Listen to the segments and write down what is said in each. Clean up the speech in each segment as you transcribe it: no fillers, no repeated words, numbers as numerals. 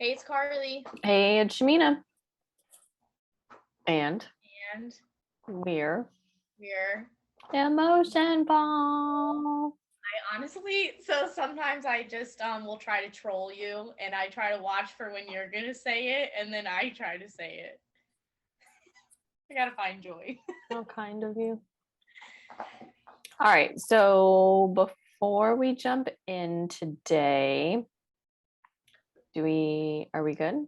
Hey, it's Karlie. Hey, it's Shamina. And And we're we're emotion ball. so sometimes I just will try to troll you and I try to watch for when you're gonna say it and then I try to say it. I gotta find joy. How kind of you. All right, so before we jump in today, are we good?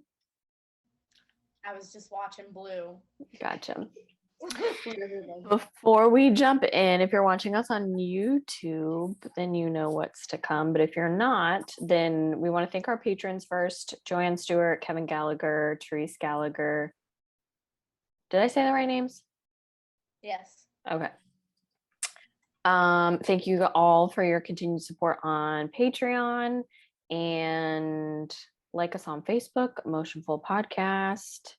I was just watching Blue. Gotcha. Before we jump in, if you're watching us on YouTube, then you know what's to come. But if you're not, then we want to thank our patrons first: Joanne Stewart, Kevin Gallagher, Therese Gallagher. Did I say the right names? Yes. Okay. Thank you all for your continued support on Patreon, and like us on Facebook, Emotionful Podcast.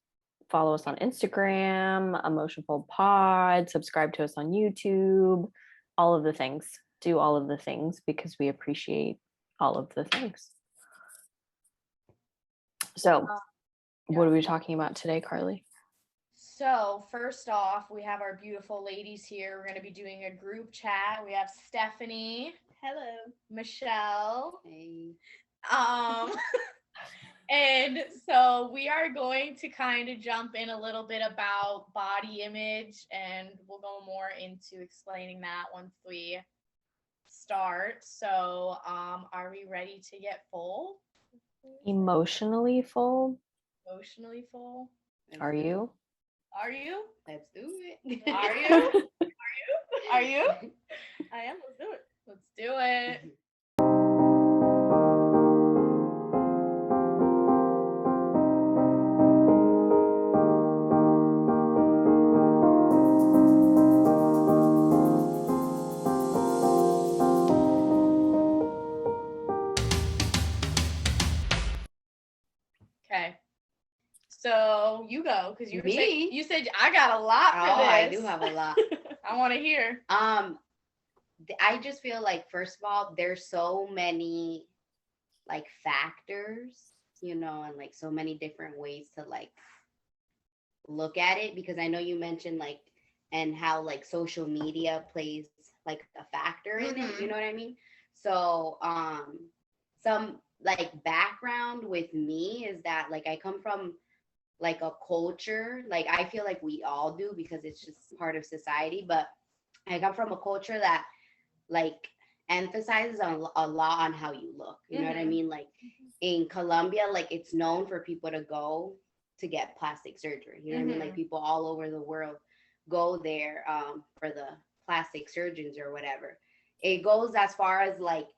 Follow us on Instagram, Emotionful Pod. Subscribe to us on YouTube. All of the things. Do all of the things because we appreciate all of the things. So, what are we talking about today, Karlie? So first off, we have our beautiful ladies here. We're going to be doing a group chat. We have Stephanie. Hello. Michelle. Hey. And so we are going to kind of jump in a little bit about body image, and we'll go more into explaining that once we start. So are we ready to get full? Emotionally full? Emotionally full? Are you? Are you? Let's do it. Are you? Are you? I am. Let's do it. Let's do it. Okay. So you go because you said I got a lot for this. I do have a lot. I want to hear. I just feel like, first of all, there's so many like factors, and like so many different ways to like look at it, because I know you mentioned like and how like social media plays like a factor in it, you know what I mean? So some like background with me is that like I come from like a culture, like I feel like we all do because it's just part of society, but I come from a culture that like emphasizes a lot on how you look, you know what I mean? Like in Colombia, like it's known for people to go to get plastic surgery, you know what I mean? Like people all over the world go there for the plastic surgeons or whatever. It goes as far as like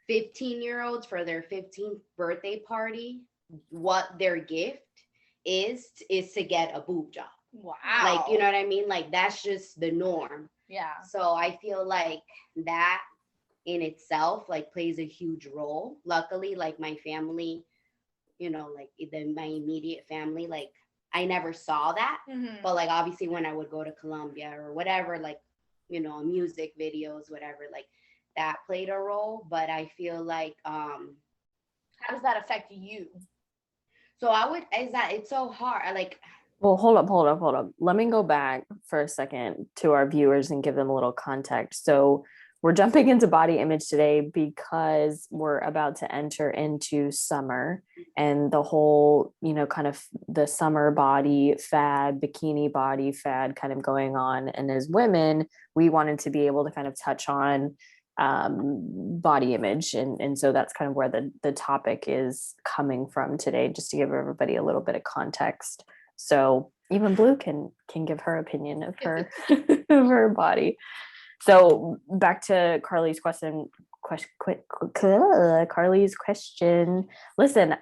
15-year-olds for their 15th birthday party, what their gift is to get a boob job. Wow. Like, you know what I mean? Like that's just the norm. Yeah. So I feel like that in itself like plays a huge role. Luckily, like my family, like my immediate family, like I never saw that. But like obviously when I would go to Colombia or whatever, like, music videos, whatever, like that played a role. But I feel like how does that affect you? So it's so hard. Like, well, hold up. Let me go back for a second to our viewers and give them a little context. So we're jumping into body image today because we're about to enter into summer and the whole, kind of the summer body fad, bikini body fad kind of going on. And as women, we wanted to be able to kind of touch on body image. And so that's kind of where the topic is coming from today, just to give everybody a little bit of context. So even Blue can give her opinion of her of her body. So back to Karlie's question. Karlie's question. Listen,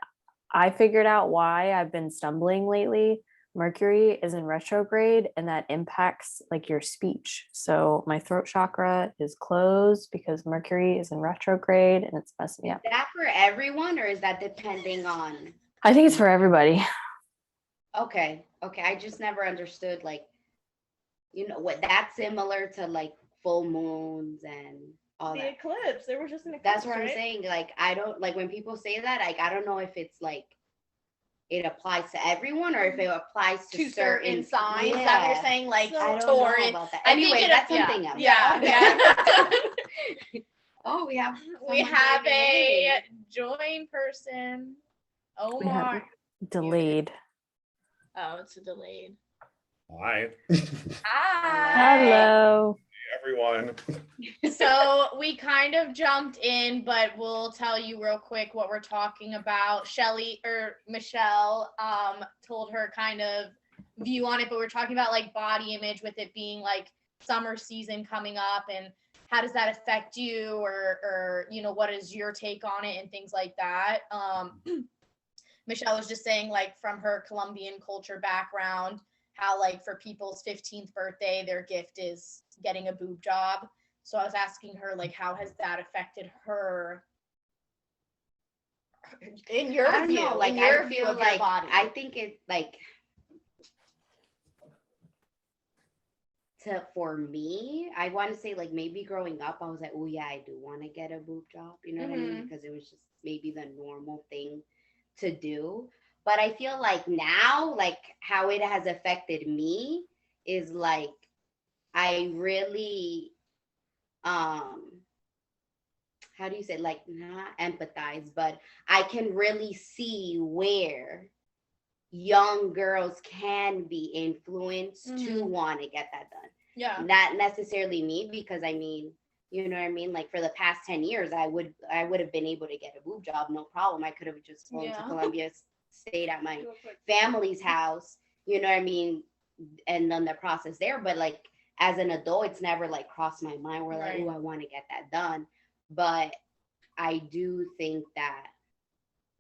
I figured out why I've been stumbling lately. Mercury is in retrograde and that impacts like your speech. So my throat chakra is closed because Mercury is in retrograde and it's messing me up. Is that for everyone or is that depending on? I think it's for everybody. Okay. I just never understood like, what that's similar to like full moons and all the that. eclipse. There was just an eclipse. That's what I'm right? saying. Like, I don't like when people say that, like, I don't know if it's like it applies to everyone or if it applies to to certain signs. Is that what you're Yeah. saying? Like I don't know Taurus. about that. I think Anyway, it- that's yeah, something else. Yeah. Oh, we have We someone have joining a in. join person. We have Omar. delayed. Oh, it's a delayed. Hi, Hi. Hello. everyone. So we kind of jumped in, but we'll tell you real quick what we're talking about. Michelle told her kind of view on it, but we're talking about like body image with it being like summer season coming up, and how does that affect you, or you know, what is your take on it and things like that. Michelle was just saying, like, from her Colombian culture background, how like for people's 15th birthday, their gift is getting a boob job. So I was asking her, like, how has that affected her in your I don't view? know. Like, in your I view feel of your like body? I think it like for me, I want to say like maybe growing up, I was like, oh yeah, I do want to get a boob job. You know what I mean? Because it was just maybe the normal thing to do. But I feel like now, like how it has affected me is like I really how do you say, like, not empathize, but I can really see where young girls can be influenced to want to get that done. Yeah. Not necessarily me, because I mean, you know what I mean? Like for the past 10 years, I would have been able to get a boob job, no problem. I could have just flown to Colombia, stayed at my family's house, you know what I mean, and done the process there. But like as an adult, it's never like crossed my mind where like, oh, I want to get that done. But I do think that,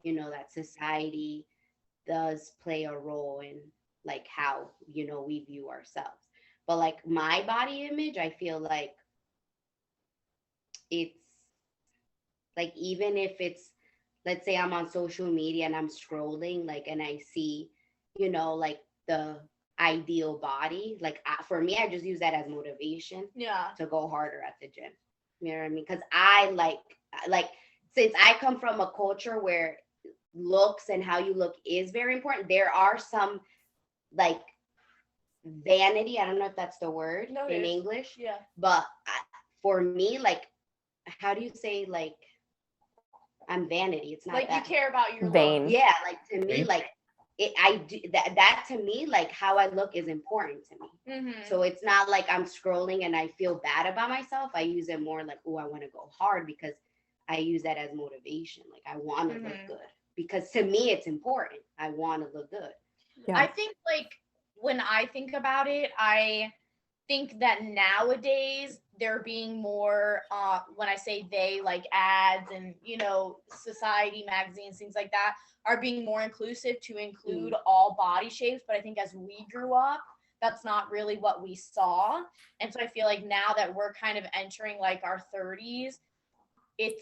you know, that society does play a role in like how, you know, we view ourselves. But like my body image, I feel like it's like, even if it's, let's say I'm on social media and I'm scrolling, like, and I see, you know, like the ideal body, like for me, I just use that as motivation to go harder at the gym. You know what I mean? Because I like since I come from a culture where looks and how you look is very important, there are some like vanity, I don't know if that's the word in English, but for me, like, how do you say, like, I'm vanity, it's not like that. You care about your Vain. look. Yeah, like to me, like it, I do that to me, like how I look is important to me. So it's not like I'm scrolling and I feel bad about myself. I use it more like, oh, I want to go hard, because I use that as motivation. Like I want to look good, because to me it's important. I want to look good. Yeah. I think like when I think about it, I think that nowadays they're being more when I say they, like ads and, you know, society magazines, things like that, are being more inclusive to include all body shapes. But I think as we grew up, that's not really what we saw. And so I feel like now that we're kind of entering like our 30s, it's,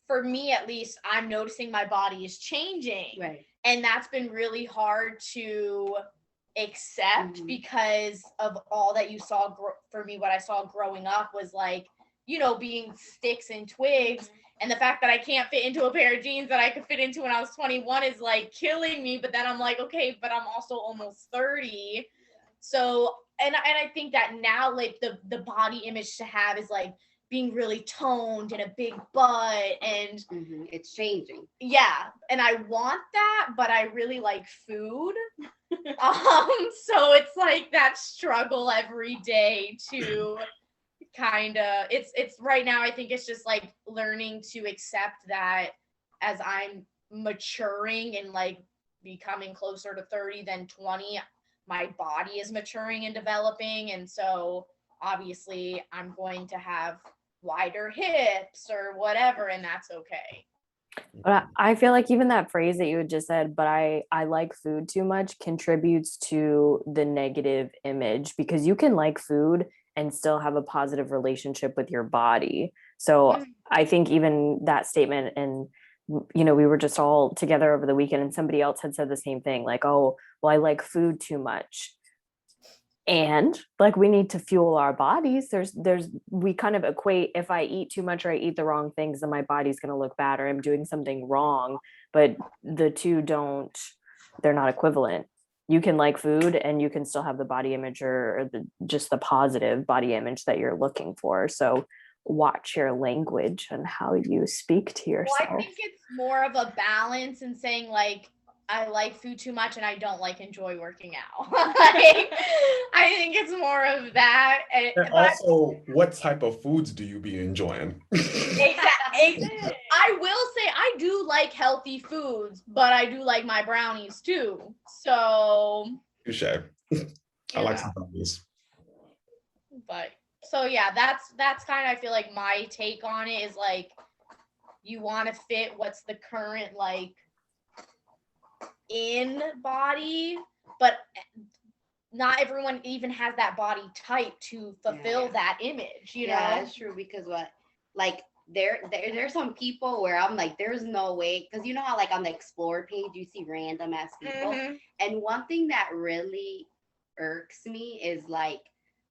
for me at least, I'm noticing my body is changing. Right. And that's been really hard to accept because of all that you saw. For me, what I saw growing up was like, you know, being sticks and twigs. And the fact that I can't fit into a pair of jeans that I could fit into when I was 21 is like killing me. But then I'm like, okay, but I'm also almost 30. So, and I think that now, like the body image to have is like being really toned and a big butt, and it's changing. Yeah, and I want that, but I really like food. So it's like that struggle every day to kind of, it's right now, I think it's just like learning to accept that as I'm maturing and like becoming closer to 30 than 20, my body is maturing and developing. And so obviously I'm going to have wider hips or whatever, and that's okay. But I feel like even that phrase that you had just said, but I like food too much, contributes to the negative image, because you can like food and still have a positive relationship with your body. So I think even that statement, and you know, we were just all together over the weekend and somebody else had said the same thing, like, oh, well, I like food too much. And like we need to fuel our bodies. We kind of equate, if I eat too much or I eat the wrong things, then my body's going to look bad or I'm doing something wrong. But the two they're not equivalent. You can like food and you can still have the body image or just the positive body image that you're looking for. So watch your language and how you speak to yourself. Well, I think it's more of a balance in saying like, I like food too much and I don't enjoy working out. Like, I think it's more of that. And also, what type of foods do you be enjoying? Exactly. I will say I do like healthy foods, but I do like my brownies too. So Touche. I like some brownies. But so yeah, that's kind of, I feel like my take on it is like, you want to fit what's the current like in body, but not everyone even has that body type to fulfill that image, you know? That's true, because there's some people where I'm like, there's no way, because you know how like on the explore page you see random ass people, and one thing that really irks me is like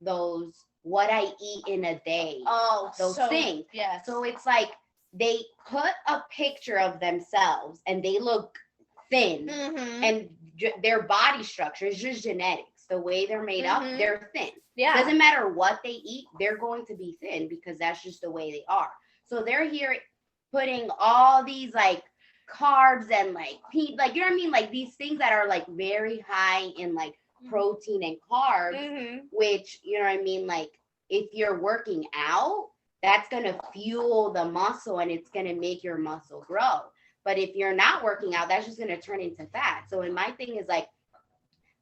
those what I eat in a day. Oh, those things. Yeah. So it's like they put a picture of themselves and they look thin, and their body structure is just genetics. The way they're made up, they're thin. Yeah. Doesn't matter what they eat, they're going to be thin because that's just the way they are. So they're here putting all these like carbs and like you know what I mean? Like these things that are like very high in like protein and carbs, which, you know what I mean? Like if you're working out, that's going to fuel the muscle and it's going to make your muscle grow. But if you're not working out, that's just going to turn into fat. So my thing is like,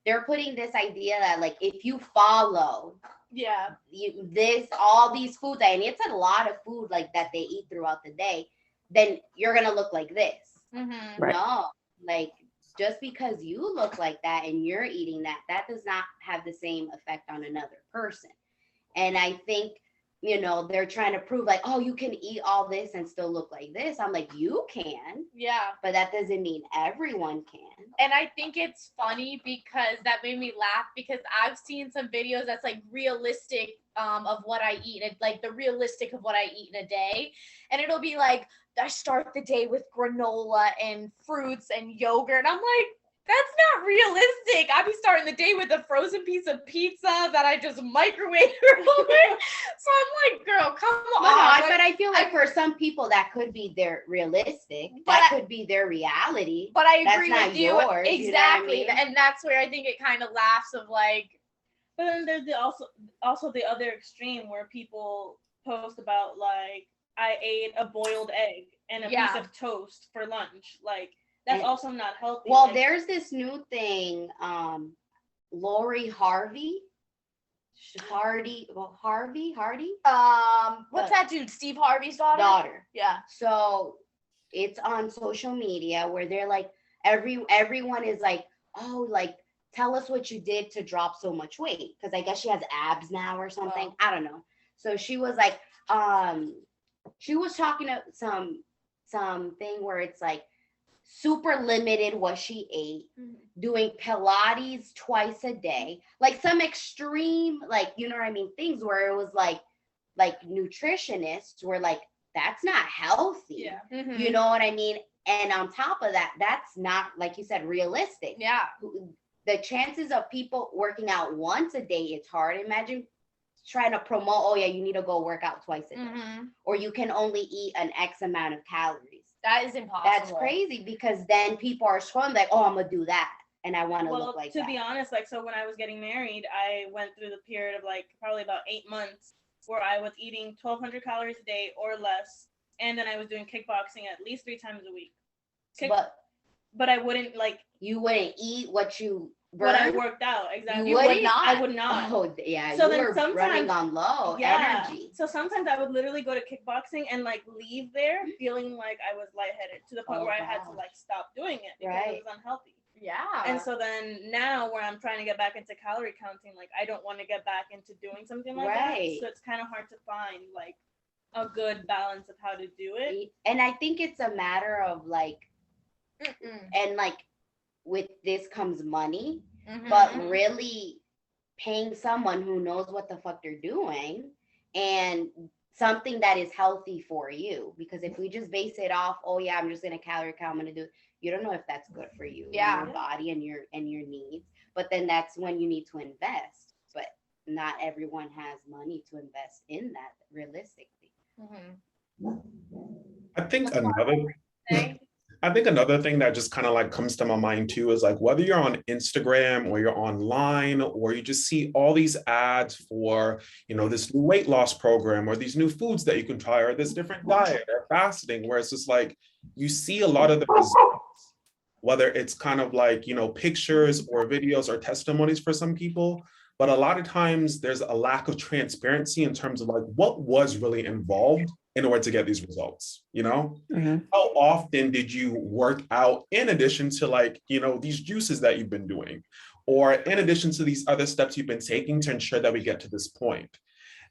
they're putting this idea that like, if you follow all these foods, and it's a lot of food like that they eat throughout the day, then you're going to look like this. Right. No, like just because you look like that and you're eating that, that does not have the same effect on another person. And I think, you know, they're trying to prove like, oh, you can eat all this and still look like this. I'm like, you can. Yeah. But that doesn't mean everyone can. And I think it's funny because that made me laugh, because I've seen some videos that's like realistic of what I eat, like the realistic of what I eat in a day. And it'll be like, I start the day with granola and fruits and yogurt. And I'm like, that's not realistic. I'd be starting the day with a frozen piece of pizza that I just microwave real quick. So I'm like, girl, come on. But I feel like for some people that could be their realistic. That could be their reality. But I agree with you. Yours, exactly. You know what I mean? And that's where I think it kind of laughs of like. But then there's also the other extreme where people post about like, I ate a boiled egg and a piece of toast for lunch. Like, that's also not healthy. Well, like, there's this new thing, Lori Harvey. What's that dude? Steve Harvey's daughter? Yeah. So it's on social media where they're like, everyone is like, oh, like, tell us what you did to drop so much weight. Because I guess she has abs now or something. Oh. I don't know. So she was like, she was talking to something where it's like, super limited what she ate, doing Pilates twice a day, like some extreme, like, you know what I mean, things where it was like nutritionists were like, that's not healthy. Yeah. You know what I mean? And on top of that, that's not, like you said, realistic. Yeah. The chances of people working out once a day, it's hard. Imagine trying to promote, oh yeah, you need to go work out twice a day, or you can only eat an X amount of calories. That is impossible. That's crazy, because then people are scrolling like, oh, I'm gonna do that, and I want to look like that. To be honest, like, so when I was getting married, I went through the period of like probably about 8 months where I was eating 1,200 calories a day or less, and then I was doing kickboxing at least 3 times a week. But I wouldn't like. You wouldn't eat what you burned? What I worked out, exactly. You would not? I would not. Oh yeah. So you then were sometimes running on low energy. So sometimes I would literally go to kickboxing and like leave there feeling like I was lightheaded to the point where I had to like stop doing it because it was unhealthy. Yeah. And so then now where I'm trying to get back into calorie counting, like I don't want to get back into doing something like that. So it's kind of hard to find like a good balance of how to do it. And I think it's a matter of like, and like with this comes money, but really paying someone who knows what the fuck they're doing and something that is healthy for you. Because if we just base it off, oh yeah, I'm just gonna calorie count, I'm gonna do, you don't know if that's good for you, Yeah. your body and your needs. But then that's when you need to invest. But not everyone has money to invest in that realistically. I think another Okay. I think another thing that just kind of like comes to my mind too is like whether you're on Instagram or you're online or you just see all these ads for, you know, this new weight loss program or these new foods that you can try or this different diet or fasting, where it's just like you see a lot of the results, whether it's kind of like, you know, pictures or videos or testimonies for some people. But a lot of times there's a lack of transparency in terms of like what was really involved in order to get these results, you know? Mhm. How often did you work out in addition to like, you know, these juices that you've been doing, or in addition to these other steps you've been taking to ensure that we get to this point?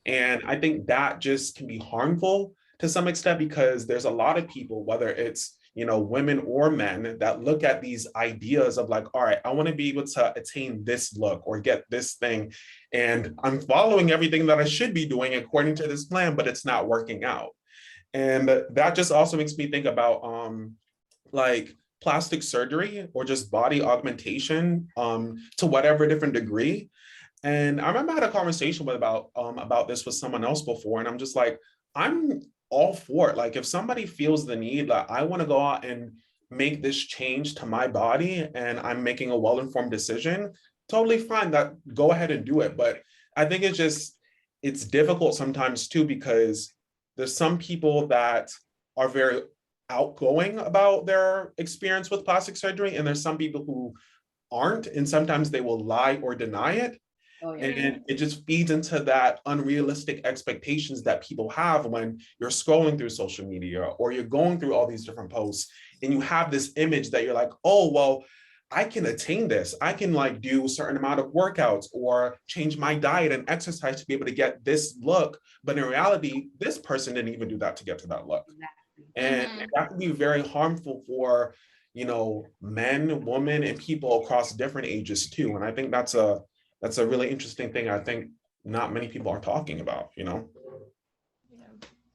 And I think that just can be harmful to some extent because there's a lot of people, whether it's, you know, women or men, that look at these ideas of like, all right, I want to be able to attain this look or get this thing. And I'm following everything that I should be doing according to this plan, but it's not working out. And that just also makes me think about like plastic surgery or just body augmentation to whatever different degree. And I remember I had a conversation about this with someone else before, and I'm just like, I'm all for it. Like if somebody feels the need, like I want to go out and make this change to my body and I'm making a well-informed decision, totally fine, that go ahead and do it. But I think it's difficult sometimes too, because there's some people that are very outgoing about their experience with plastic surgery, and there's some people who aren't, and sometimes they will lie or deny it. Oh yeah. And it just feeds into that unrealistic expectations that people have when you're scrolling through social media or you're going through all these different posts and you have this image that you're like, oh, well, I can attain this. I can like do a certain amount of workouts or change my diet and exercise to be able to get this look. But in reality, this person didn't even do that to get to that look. Exactly. And that can be very harmful for, you know, men, women, and people across different ages too. And I think that's a really interesting thing. I think not many people are talking about, you know.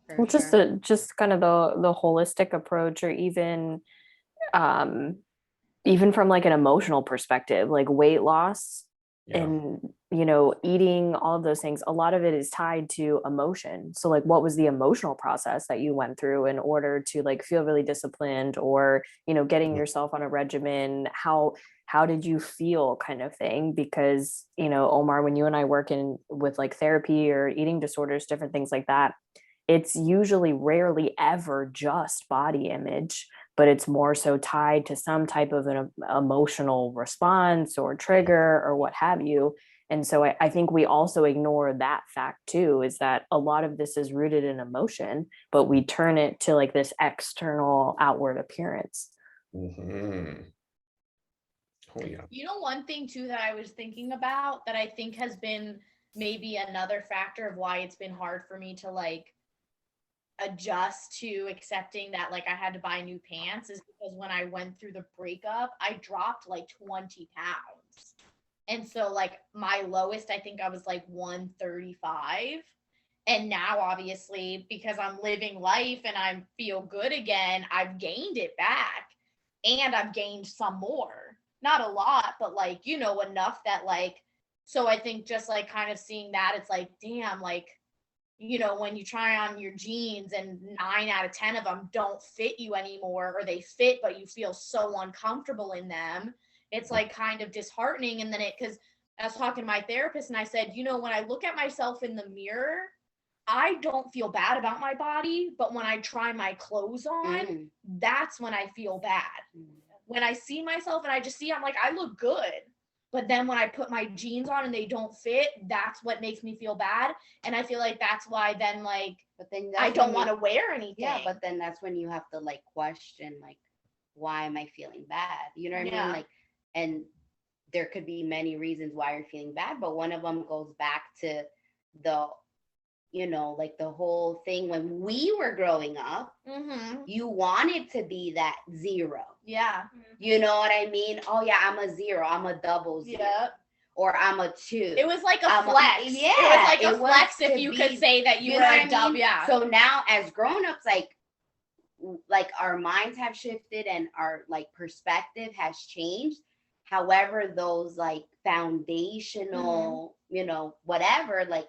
For Well, just sure. just kind of the holistic approach, or even from like an emotional perspective, like weight loss Yeah. and, you know, eating, all of those things, a lot of it is tied to emotion. So like what was the emotional process that you went through in order to like feel really disciplined, or, you know, getting yourself on a regimen? How did you feel, kind of thing? Because, you know, Omar, when you and I work in with like therapy or eating disorders, different things like that, it's usually rarely ever just body image, but it's more so tied to some type of an emotional response or trigger or what have you. And so I think we also ignore that fact too, is that a lot of this is rooted in emotion, but we turn it to like this external outward appearance. Mm-hmm. Oh yeah. You know, one thing too that I was thinking about that I think has been maybe another factor of why it's been hard for me to like adjust to accepting that like I had to buy new pants is because when I went through the breakup, I dropped like 20 pounds. And so like my lowest, I think I was like 135. And now obviously because I'm living life and I feel good again, I've gained it back and I've gained some more. Not a lot, but like, you know, enough that like, so I think just like kind of seeing that, it's like, damn, like, you know, when you try on your jeans and 9 out of 10 of them don't fit you anymore, or they fit, but you feel so uncomfortable in them, it's like kind of disheartening. And then because I was talking to my therapist and I said, you know, when I look at myself in the mirror, I don't feel bad about my body, but when I try my clothes on, that's when I feel bad. When I see myself and I just see, I'm like, I look good. But then when I put my jeans on and they don't fit, that's what makes me feel bad. And I feel like that's why then like, but then I don't want to wear anything. Yeah, but then that's when you have to like question, like, why am I feeling bad? You know what I mean? Like, and there could be many reasons why you're feeling bad, but one of them goes back to the, you know, like the whole thing when we were growing up, you wanted to be that zero. Yeah. You know what I mean? Oh yeah, I'm a zero. I'm a double zero. Yeah. or I'm a 2. It was like a I'm flex. yeah, it was like a it was flex if to you be- could say that you you were know a what I dub. mean? Yeah. So now as grown-ups, like our minds have shifted and our like perspective has changed. However, those like foundational, you know, whatever, like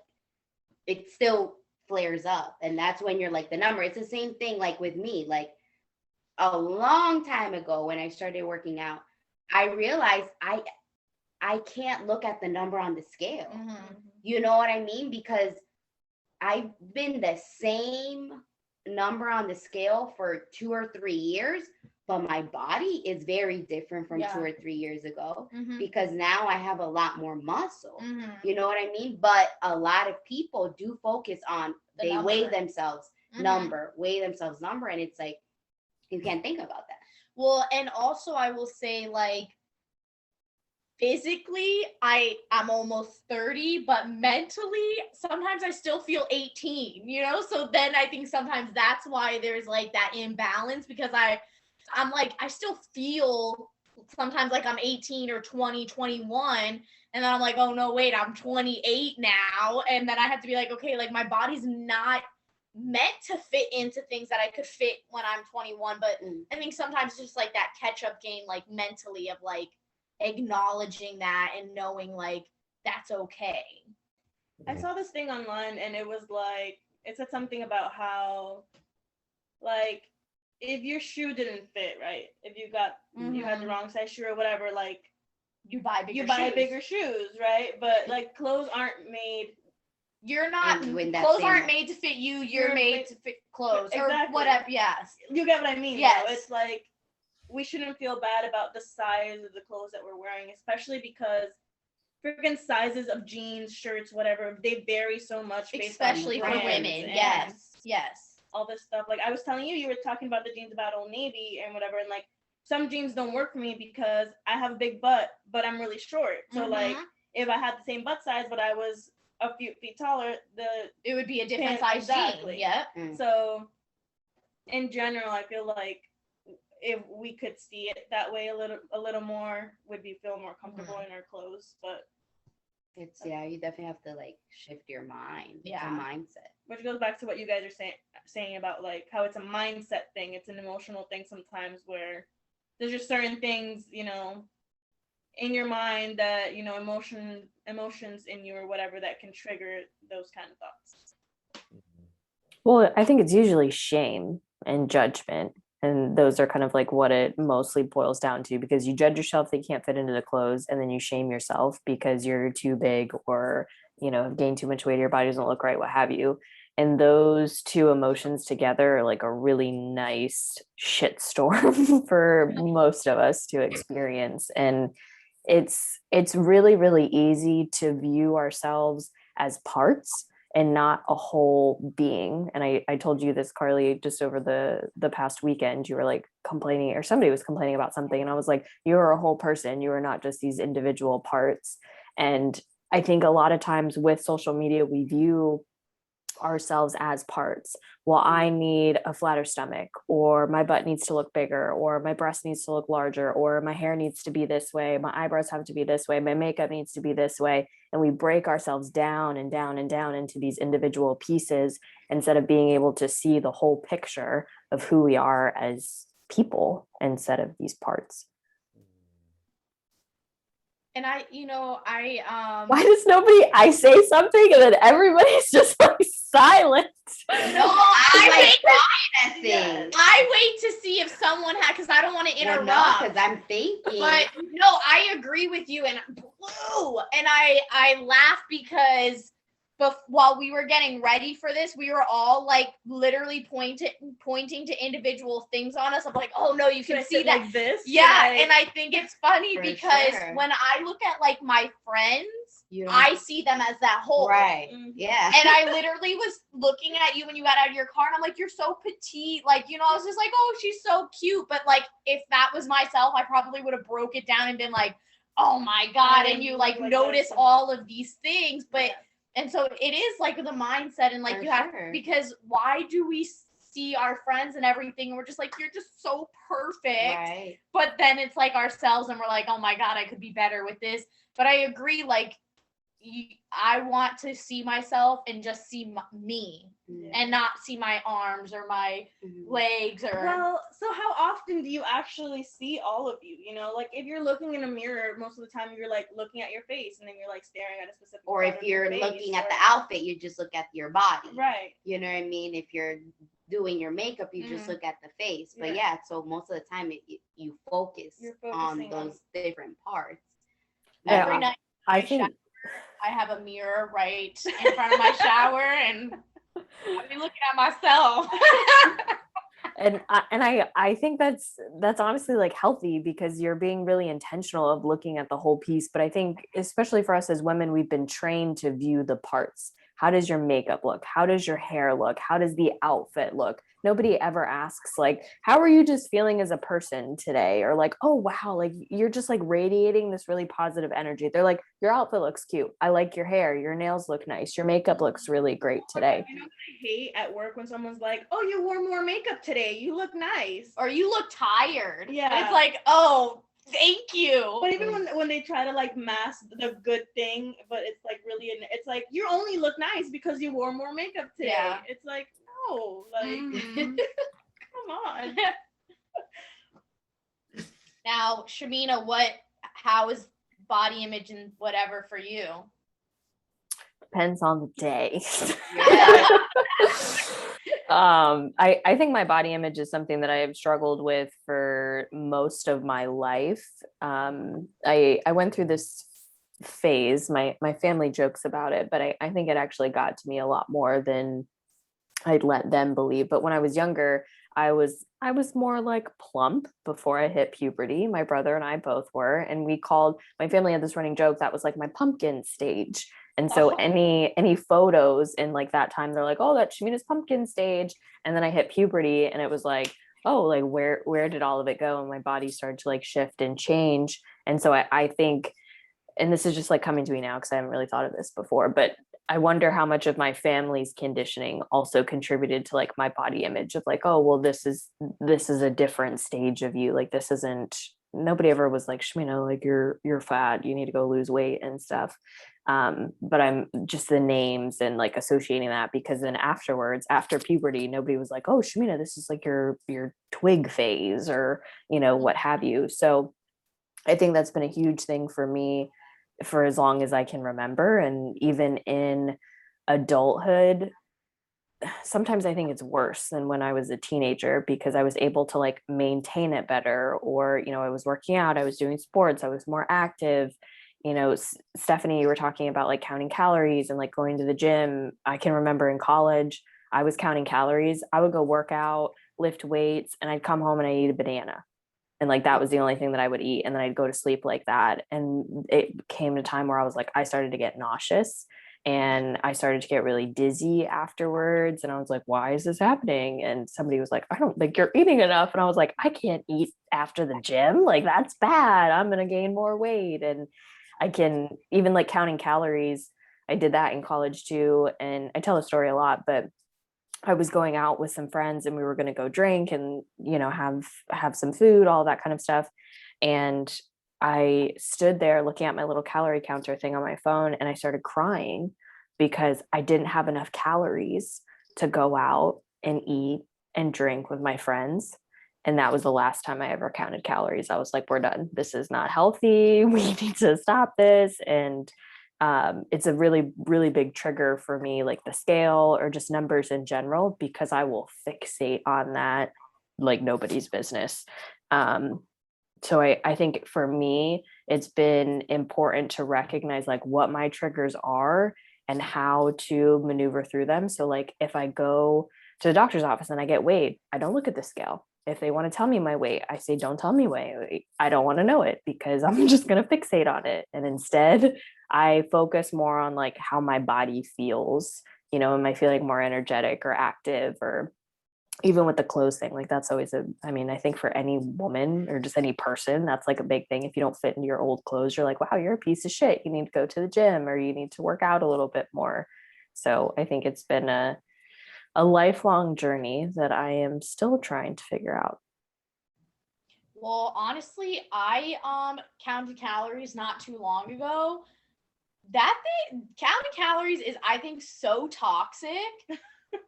it still flares up. And that's when you're like the number. It's the same thing like with me. Like a long time ago when I started working out, I realized I can't look at the number on the scale. You know what I mean? Because I've been the same number on the scale for 2 or 3 years, but my body is very different from 2 or 3 years ago because now I have a lot more muscle. You know what I mean? But a lot of people do focus on they number. weigh themselves weigh themselves number, and it's like you can't think about that. Well, and also I will say, like, physically I'm almost 30, but mentally sometimes I still feel 18, you know? So then I think sometimes that's why there's like that imbalance, because I'm like, I still feel sometimes like I'm 18 or 20, 21, and then I'm like, oh no, wait, I'm 28 now. And then I have to be like, okay, like my body's not meant to fit into things that I could fit when I'm 21. But I think sometimes it's just like that catch up game, like mentally, of like acknowledging that and knowing like that's okay. I saw this thing online and it was like, it said something about how, like, if your shoe didn't fit, right? If you got, you had the wrong size shoe or whatever, like, You buy bigger shoes, right? But like clothes aren't made. You're not, And clothes aren't made to fit you, you're made to fit clothes. Or Exactly. whatever, yes. You get what I mean? Yes. Though? It's like, we shouldn't feel bad about the size of the clothes that we're wearing, especially because freaking sizes of jeans, shirts, whatever, they vary so much based Especially on for brands women, and yes. all this stuff. Like I was telling you, you were talking about the jeans about Old Navy and whatever, and like some jeans don't work for me because I have a big butt, but I'm really short. So like if I had the same butt size, but I was a few feet taller, It would be a different pants, size exactly. jean. Yep. So in general, I feel like if we could see it that way a little more, would we feel more comfortable in our clothes? But It's you definitely have to like shift your mind. Yeah. It's a mindset. which goes back to what you guys are saying about like how it's a mindset thing. It's an emotional thing sometimes where there's just certain things, you know, in your mind that, you know, emotions in you or whatever that can trigger those kind of thoughts. Well, I think it's usually shame and judgment. And those are kind of like what it mostly boils down to, because you judge yourself that you can't fit into the clothes, and then you shame yourself because you're too big or, you know, have gained too much weight, your body doesn't look right, what have you. And those two emotions together are like a really nice shitstorm for most of us to experience. And it's really, really easy to view ourselves as parts and not a whole being. And I told you this, Karlie, just over the past weekend. You were like complaining, or somebody was complaining about something, and I was like, you're a whole person, you are not just these individual parts. And I think a lot of times with social media, we view ourselves as parts. Well, I need a flatter stomach, or my butt needs to look bigger, or my breast needs to look larger, or my hair needs to be this way, my eyebrows have to be this way, my makeup needs to be this way. And we break ourselves down and down and down into these individual pieces instead of being able to see the whole picture of who we are as people instead of these parts. And Why does I say something and then everybody's just like silent? No, I wait to see if someone because I don't want to interrupt. Because I'm thinking. But no, I agree with you, and blue. And I laugh because while we were getting ready for this, we were all like literally pointing to individual things on us. I'm like, oh no, you can see that. Like this? Yeah, and I think it's funny For because sure. when I look at like my friends, You I see them as that whole. right. Mhm. Yeah. And I literally was looking at you when you got out of your car, and I'm like, you're so petite. Like, you know, I was just like, oh, she's so cute. But like, if that was myself, I probably would have broke it down and been like, oh my God. And you like notice all of these things. But, and so it is like the mindset, and like For you have, sure. because why do we see our friends and everything, and we're just like, you're just so perfect. Right. But then it's like ourselves, and we're like, oh my God, I could be better with this. But I agree, like, I want to see myself and just see me and not see my arms or my legs or. Well, so how often do you actually see all of you? You know, like if you're looking in a mirror, most of the time you're like looking at your face and then you're like staring at a specific. Or if part of your you're face, looking at or- the outfit, you just look at your body. Right. You know what I mean? If you're doing your makeup, you just look at the face. But yeah, so most of the time you focus on those different parts. Every night I think shower, I have a mirror right in front of my shower, and I'll be looking at myself. and I think that's honestly like healthy, because you're being really intentional of looking at the whole piece. But I think especially for us as women, we've been trained to view the parts. How does your makeup look? How does your hair look? How does the outfit look? Nobody ever asks like, how are you just feeling as a person today? Or like, oh wow, like you're just like radiating this really positive energy. They're like, your outfit looks cute. I like your hair. Your nails look nice. Your makeup looks really great today. You know what I hate at work? When someone's like, oh, you wore more makeup today. You look nice. Or you look tired. Yeah. And it's like, oh, thank you. But even when they try to like mask the good thing, but it's like really, it's like, you only look nice because you wore more makeup today. Yeah. It's like, no, like, come on. Now, Shamina, how is body image and whatever for you? Depends on the day. Yeah. I think my body image is something that I have struggled with for most of my life. I went through this phase. My family jokes about it, but I think it actually got to me a lot more than I'd let them believe. But when I was younger, I was more like plump before I hit puberty. My brother and I both were, and my family had this running joke that was like my pumpkin stage. And so any photos in like that time, they're like, oh, that's Shamina's pumpkin stage. And then I hit puberty, and it was like, oh, like where did all of it go? And my body started to like shift and change. And so I think, and this is just like coming to me now because I haven't really thought of this before, but I wonder how much of my family's conditioning also contributed to like my body image of like, oh, well, this is a different stage of you. Like this isn't, nobody ever was like, Shamina, like you're fat, you need to go lose weight and stuff. But I'm just the names and like associating that, because then afterwards, after puberty, nobody was like, oh, Shamina, this is like your twig phase or, what have you. So I think that's been a huge thing for me for as long as I can remember. And even in adulthood, sometimes I think it's worse than when I was a teenager, because I was able to like maintain it better, or, I was working out, I was doing sports, I was more active. Stephanie, you were talking about like counting calories and like going to the gym. I can remember in college, I was counting calories. I would go work out, lift weights, and I'd come home and I'd eat a banana. And like, that was the only thing that I would eat. And then I'd go to sleep like that. And it came to a time where I was like, I started to get nauseous and I started to get really dizzy afterwards. And I was like, why is this happening? And somebody was like, I don't think you're eating enough. And I was like, I can't eat after the gym. Like, that's bad. I'm going to gain more weight. And I can even like counting calories. I did that in college too. And I tell the story a lot, but I was going out with some friends and we were going to go drink and, have some food, all that kind of stuff. And I stood there looking at my little calorie counter thing on my phone, and I started crying because I didn't have enough calories to go out and eat and drink with my friends. And that was the last time I ever counted calories. I was like, we're done. This is not healthy. We need to stop this. And it's a really, really big trigger for me, like the scale or just numbers in general, because I will fixate on that like nobody's business. So I think for me, it's been important to recognize like what my triggers are and how to maneuver through them. So like if I go to the doctor's office and I get weighed, I don't look at the scale. If they want to tell me my weight, I say, don't tell me my weight. I don't want to know it because I'm just going to fixate on it. And instead, I focus more on like how my body feels, am I feeling more energetic or active, or even with the clothes thing, like that's always I think for any woman or just any person, that's like a big thing. If you don't fit into your old clothes, you're like, wow, you're a piece of shit. You need to go to the gym or you need to work out a little bit more. So I think it's been a a lifelong journey that I am still trying to figure out. Well, honestly, I counted calories not too long ago. That thing, counting calories is, I think, so toxic.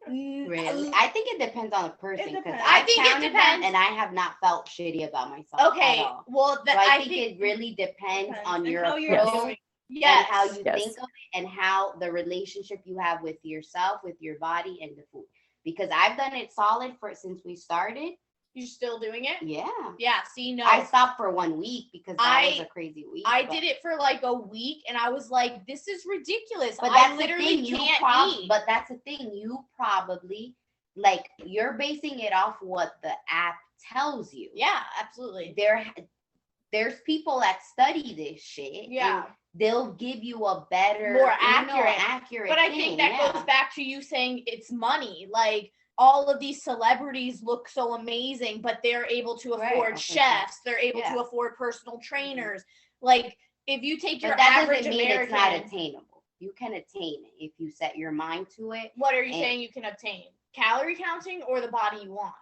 Really? I think it depends on the person because depends. I I think it counted them depends. and I have not felt shitty about myself at Okay, all. well, So I think it really depends on and your how you're approach doing. yes, and how you Yes. think of it and how the relationship you have with yourself, with your body, and the food. Because I've done it solid since we started. you're still doing it. Yeah. Yeah. See, no, I stopped for 1 week because that was I- a crazy week. I but- did it for like a week, and I was like, "This is ridiculous. But I that's literally the thing. can't eat." But that's the thing. You probably like you're basing it off what the app tells you. Yeah, absolutely. There's people that study this shit. Yeah. and they'll give you a better, More accurate. accurate. But I thing, think that yeah. goes back to you saying it's money. Like, all of these celebrities look so amazing, but they're able to Right, afford okay. chefs. They're able Yeah. to afford personal trainers. Like, if you take your But that average doesn't mean American, it's not attainable. You can attain it if you set your mind to it. what are you and- saying you can obtain? Calorie counting or the body you want?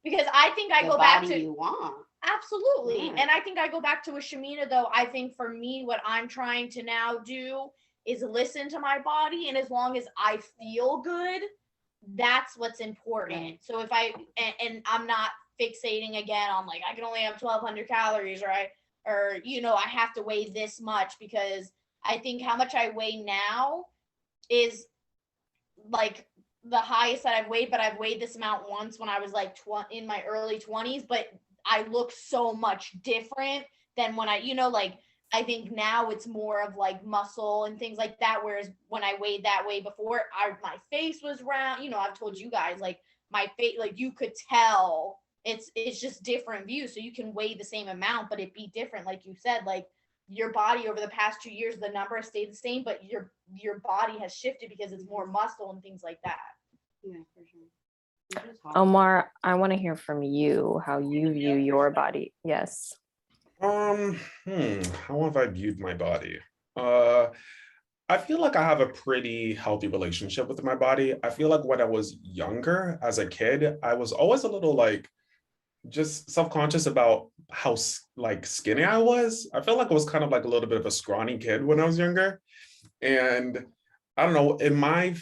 Because I think I the go back body to you want. absolutely. Yeah. And I think I go back to with Shamina though. I think for me, what I'm trying to now do is listen to my body. And as long as I feel good, that's what's important. Right. So if and I'm not fixating again on like, I can only have 1,200 calories, or I have to weigh this much, because I think how much I weigh now is like the highest that I've weighed, but I've weighed this amount once when I was like in my early 20s, but I look so much different than when like, I think now it's more of like muscle and things like that. Whereas when I weighed that way before, my face was round. I've told you guys, like, my face, like, you could tell it's just different views. So you can weigh the same amount, but it be different. Like you said, like, your body over the past 2 years, the number has stayed the same, but your body has shifted because it's more muscle and things like that. Yeah, for sure. It's just hard. Omar, I want to hear from you how you view your body. Yes. How have I viewed my body? I feel like I have a pretty healthy relationship with my body. I feel like when I was younger, as a kid, I was always a little like just self-conscious about how like skinny I was. I felt like I was kind of like a little bit of a scrawny kid when I was younger. And I don't know, in my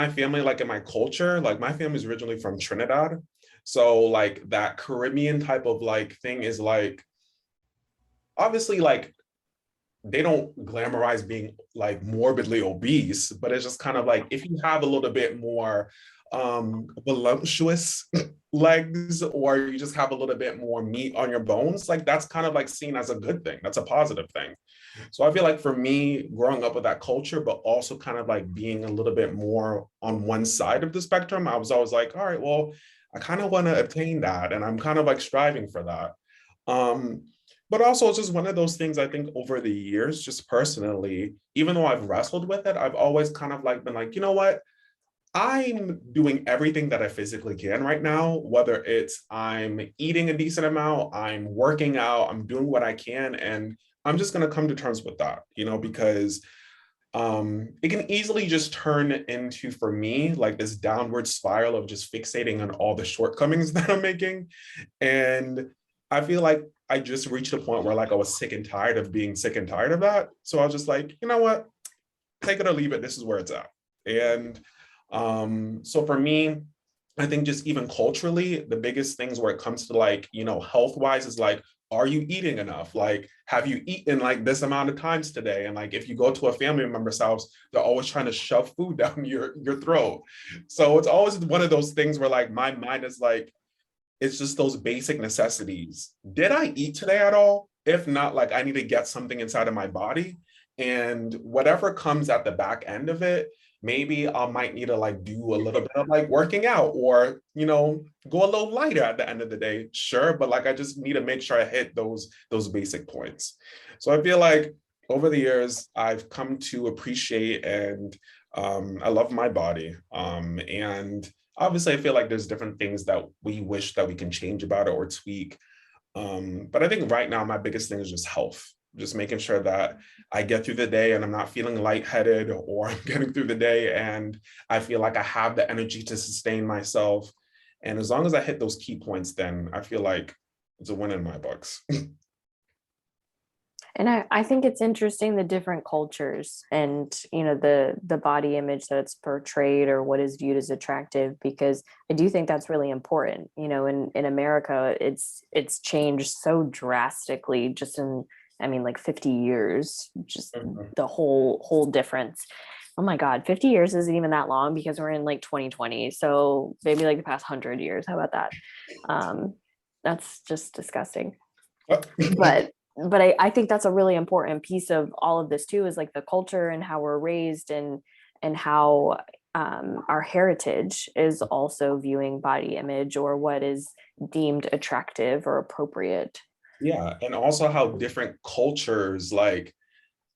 family, like in my culture, like my family's originally from Trinidad. So like that Caribbean type of like thing is like, obviously like they don't glamorize being like morbidly obese, but it's just kind of like if you have a little bit more voluptuous legs, or you just have a little bit more meat on your bones, like that's kind of like seen as a good thing. That's a positive thing. So I feel like for me, growing up with that culture, but also kind of like being a little bit more on one side of the spectrum, I was always like, all right, well, I kind of want to obtain that, and I'm kind of like striving for that. But also it's just one of those things I think over the years, just personally, even though I've wrestled with it, I've always kind of like been like, you know what? I'm doing everything that I physically can right now, whether it's I'm eating a decent amount, I'm working out, I'm doing what I can, and I'm just going to come to terms with that, because it can easily just turn into, for me, like this downward spiral of just fixating on all the shortcomings that I'm making. And I feel like I just reached a point where like I was sick and tired of being sick and tired of that. So I was just like, you know what? Take it or leave it. This is where it's at. And so for me, I think just even culturally, the biggest things where it comes to like, health wise is like, are you eating enough? Like, have you eaten like this amount of times today? And like, if you go to a family member's house, they're always trying to shove food down your throat. So it's always one of those things where like my mind is like, it's just those basic necessities. Did I eat today at all? If not, like I need to get something inside of my body. And whatever comes at the back end of it, maybe I might need to like do a little bit of like working out, or, go a little lighter at the end of the day. Sure. But like, I just need to make sure I hit those basic points. So I feel like over the years, I've come to appreciate and I love my body. And obviously I feel like there's different things that we wish that we can change about it or tweak. But I think right now, my biggest thing is just health. just making sure that I get through the day and I'm not feeling lightheaded, or I'm getting through the day and I feel like I have the energy to sustain myself. And as long as I hit those key points, then I feel like it's a win in my books. And I think it's interesting, the different cultures and, you know, the body image that's portrayed or what is viewed as attractive, because I do think that's really important. You know, in America, it's changed so drastically just in, I mean, like 50 years, just the whole difference. Oh my God, 50 years isn't even that long, because we're in like 2020. So maybe like the past 100 years. How about that? That's just disgusting. But I think that's a really important piece of all of this too, is like the culture and how we're raised, and how our heritage is also viewing body image or what is deemed attractive or appropriate. Yeah, and also how different cultures, like,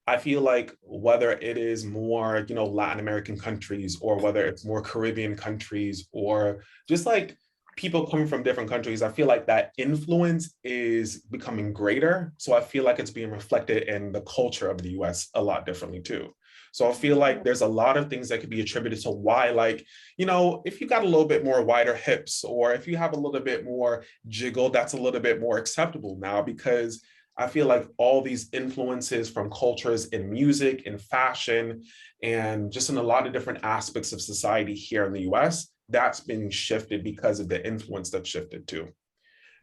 I feel like whether it is more, Latin American countries, or whether it's more Caribbean countries, or just like people coming from different countries, I feel like that influence is becoming greater. So I feel like it's being reflected in the culture of the US a lot differently too. So I feel like there's a lot of things that could be attributed to why, like, if you got a little bit more wider hips, or if you have a little bit more jiggle, that's a little bit more acceptable now, because I feel like all these influences from cultures in music, in fashion, and just in a lot of different aspects of society here in the US, that's been shifted because of the influence that's shifted too.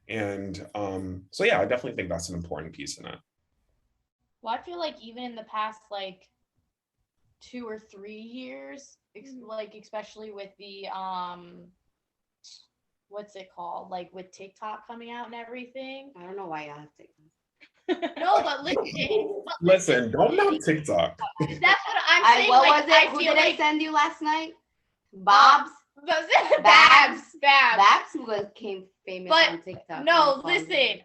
And so yeah, I definitely think that's an important piece in it. Well, I feel like even in the past like 2 or 3 years, like especially with the what's it called? Like with TikTok coming out and everything. I don't know why y'all have TikTok. No, but listen, don't know TikTok. That's what I'm saying. What like, was it? I Who feel did I like send you last night? Babs Babs. became famous But on TikTok. no, listen,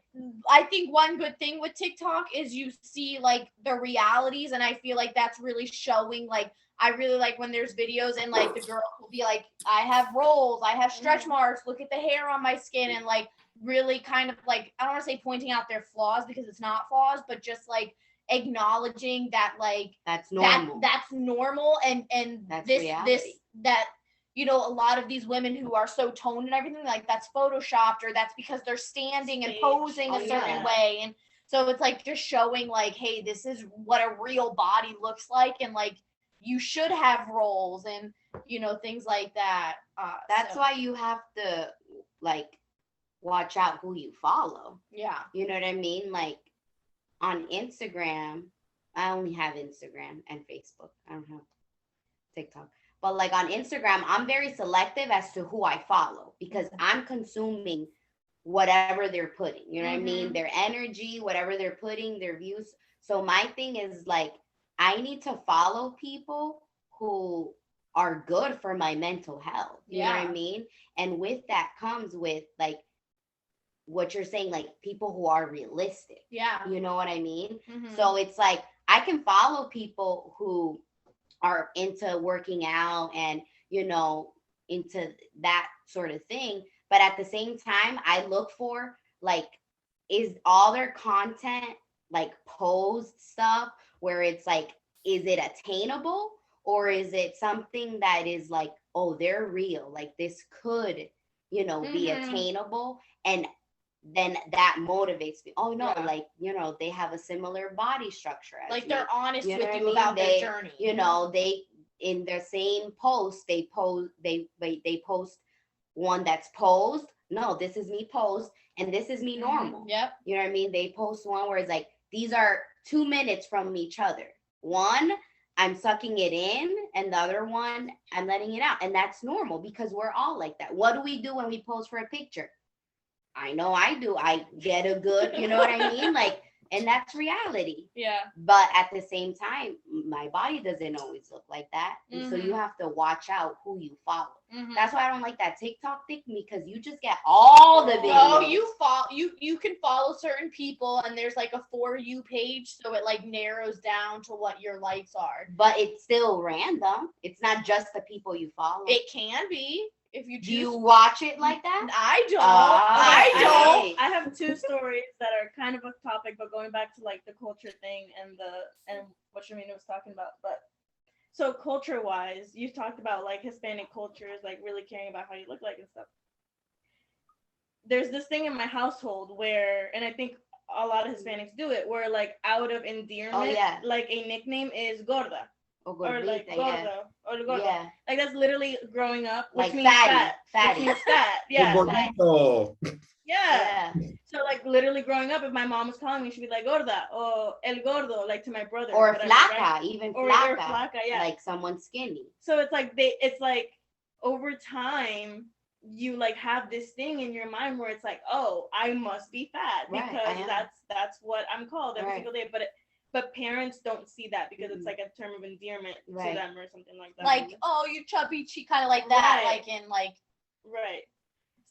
I think one good thing with TikTok is you see like the realities, and I feel like that's really showing. Like, I really like when there's videos and like the girl will be like, I have rolls, I have stretch marks, look at the hair on my skin, and like really kind of like, I don't want to say pointing out their flaws, because it's not flaws, but just like acknowledging that like that's normal. That's normal, and that's this reality. that a lot of these women who are so toned and everything, like that's photoshopped, or that's because they're standing and posing a certain way. And so it's like just showing like, hey, this is what a real body looks like, and like you should have rolls and things like that. That's why you have to like watch out who you follow. Yeah. You know what I mean? Like on Instagram, I only have Instagram and Facebook. I don't have TikTok. But like on Instagram, I'm very selective as to who I follow, because I'm consuming whatever they're putting. You know what I mean? Their energy, whatever they're putting, their views. So my thing is like, I need to follow people who are good for my mental health. You know what I mean? And with that comes with like what you're saying, like people who are realistic. Yeah. You know what I mean? So it's like, I can follow people who are into working out and, into that sort of thing. But at the same time, I look for like, is all their content like posed stuff where it's like, is it attainable, or is it something that is like, oh, they're real, like this could, be attainable? And then that motivates me. Oh no, like, they have a similar body structure as like me. they're honest You know with what I you mean? about their journey. They in their same post, they post one that's posed. No, this is me posed, and this is me normal. Yep. You know what I mean? They post one where it's like, these are 2 minutes from each other. One, I'm sucking it in, and the other one, I'm letting it out. And that's normal, because we're all like that. What do we do when we pose for a picture? I know I do. I get a good, you know what I mean? Like, and that's reality. Yeah. But at the same time, my body doesn't always look like that. And so you have to watch out who you follow. That's why I don't like that TikTok thing, because you just get all the videos. No, you can follow certain people, and there's like a For You page, so it like narrows down to what your likes are. But it's still random. It's not just the people you follow. It can be. If you choose. Do you watch it like that? I don't. I have have two stories that are kind of a topic, but going back to like the culture thing and what Shamina was talking about. But so culture wise, you talked about like Hispanic cultures, like really caring about how you look like and stuff. There's this thing in my household where, and I think a lot of Hispanics do it, where like out of endearment, like a nickname is gorda. Or like gordo, or gordo. Yeah. Like that's literally growing up, which Like means fatty, fat. Which means fat. Yeah. El Like, gordito. yeah. So like literally growing up, if my mom was calling me, she'd be like gorda or el gordo, like to my brother. Or whatever, flaca, right? even or flaca. flaca, yeah. Like someone skinny. So it's like it's like over time you like have this thing in your mind where it's like, oh, I must be fat because that's what I'm called every single day. But parents don't see that because it's like a term of endearment to them or something like that. Like, oh, you chubby cheek, kind of like that, like in like. Right.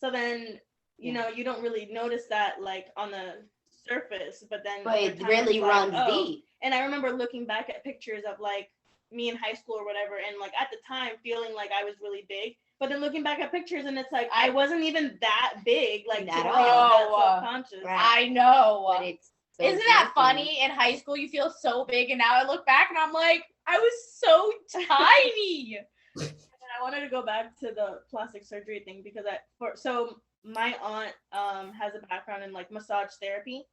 So then, you know, you don't really notice that like on the surface, but it really runs deep. And I remember looking back at pictures of like me in high school or whatever, and like at the time feeling like I was really big, but then looking back at pictures and it's like I wasn't even that big, like at to all. that self-conscious. Right. I know. But it's isn't that funny? In high school, you feel so big, and now I look back and I'm like, I was so tiny. And I wanted to go back to the plastic surgery thing because so my aunt has a background in like massage therapy,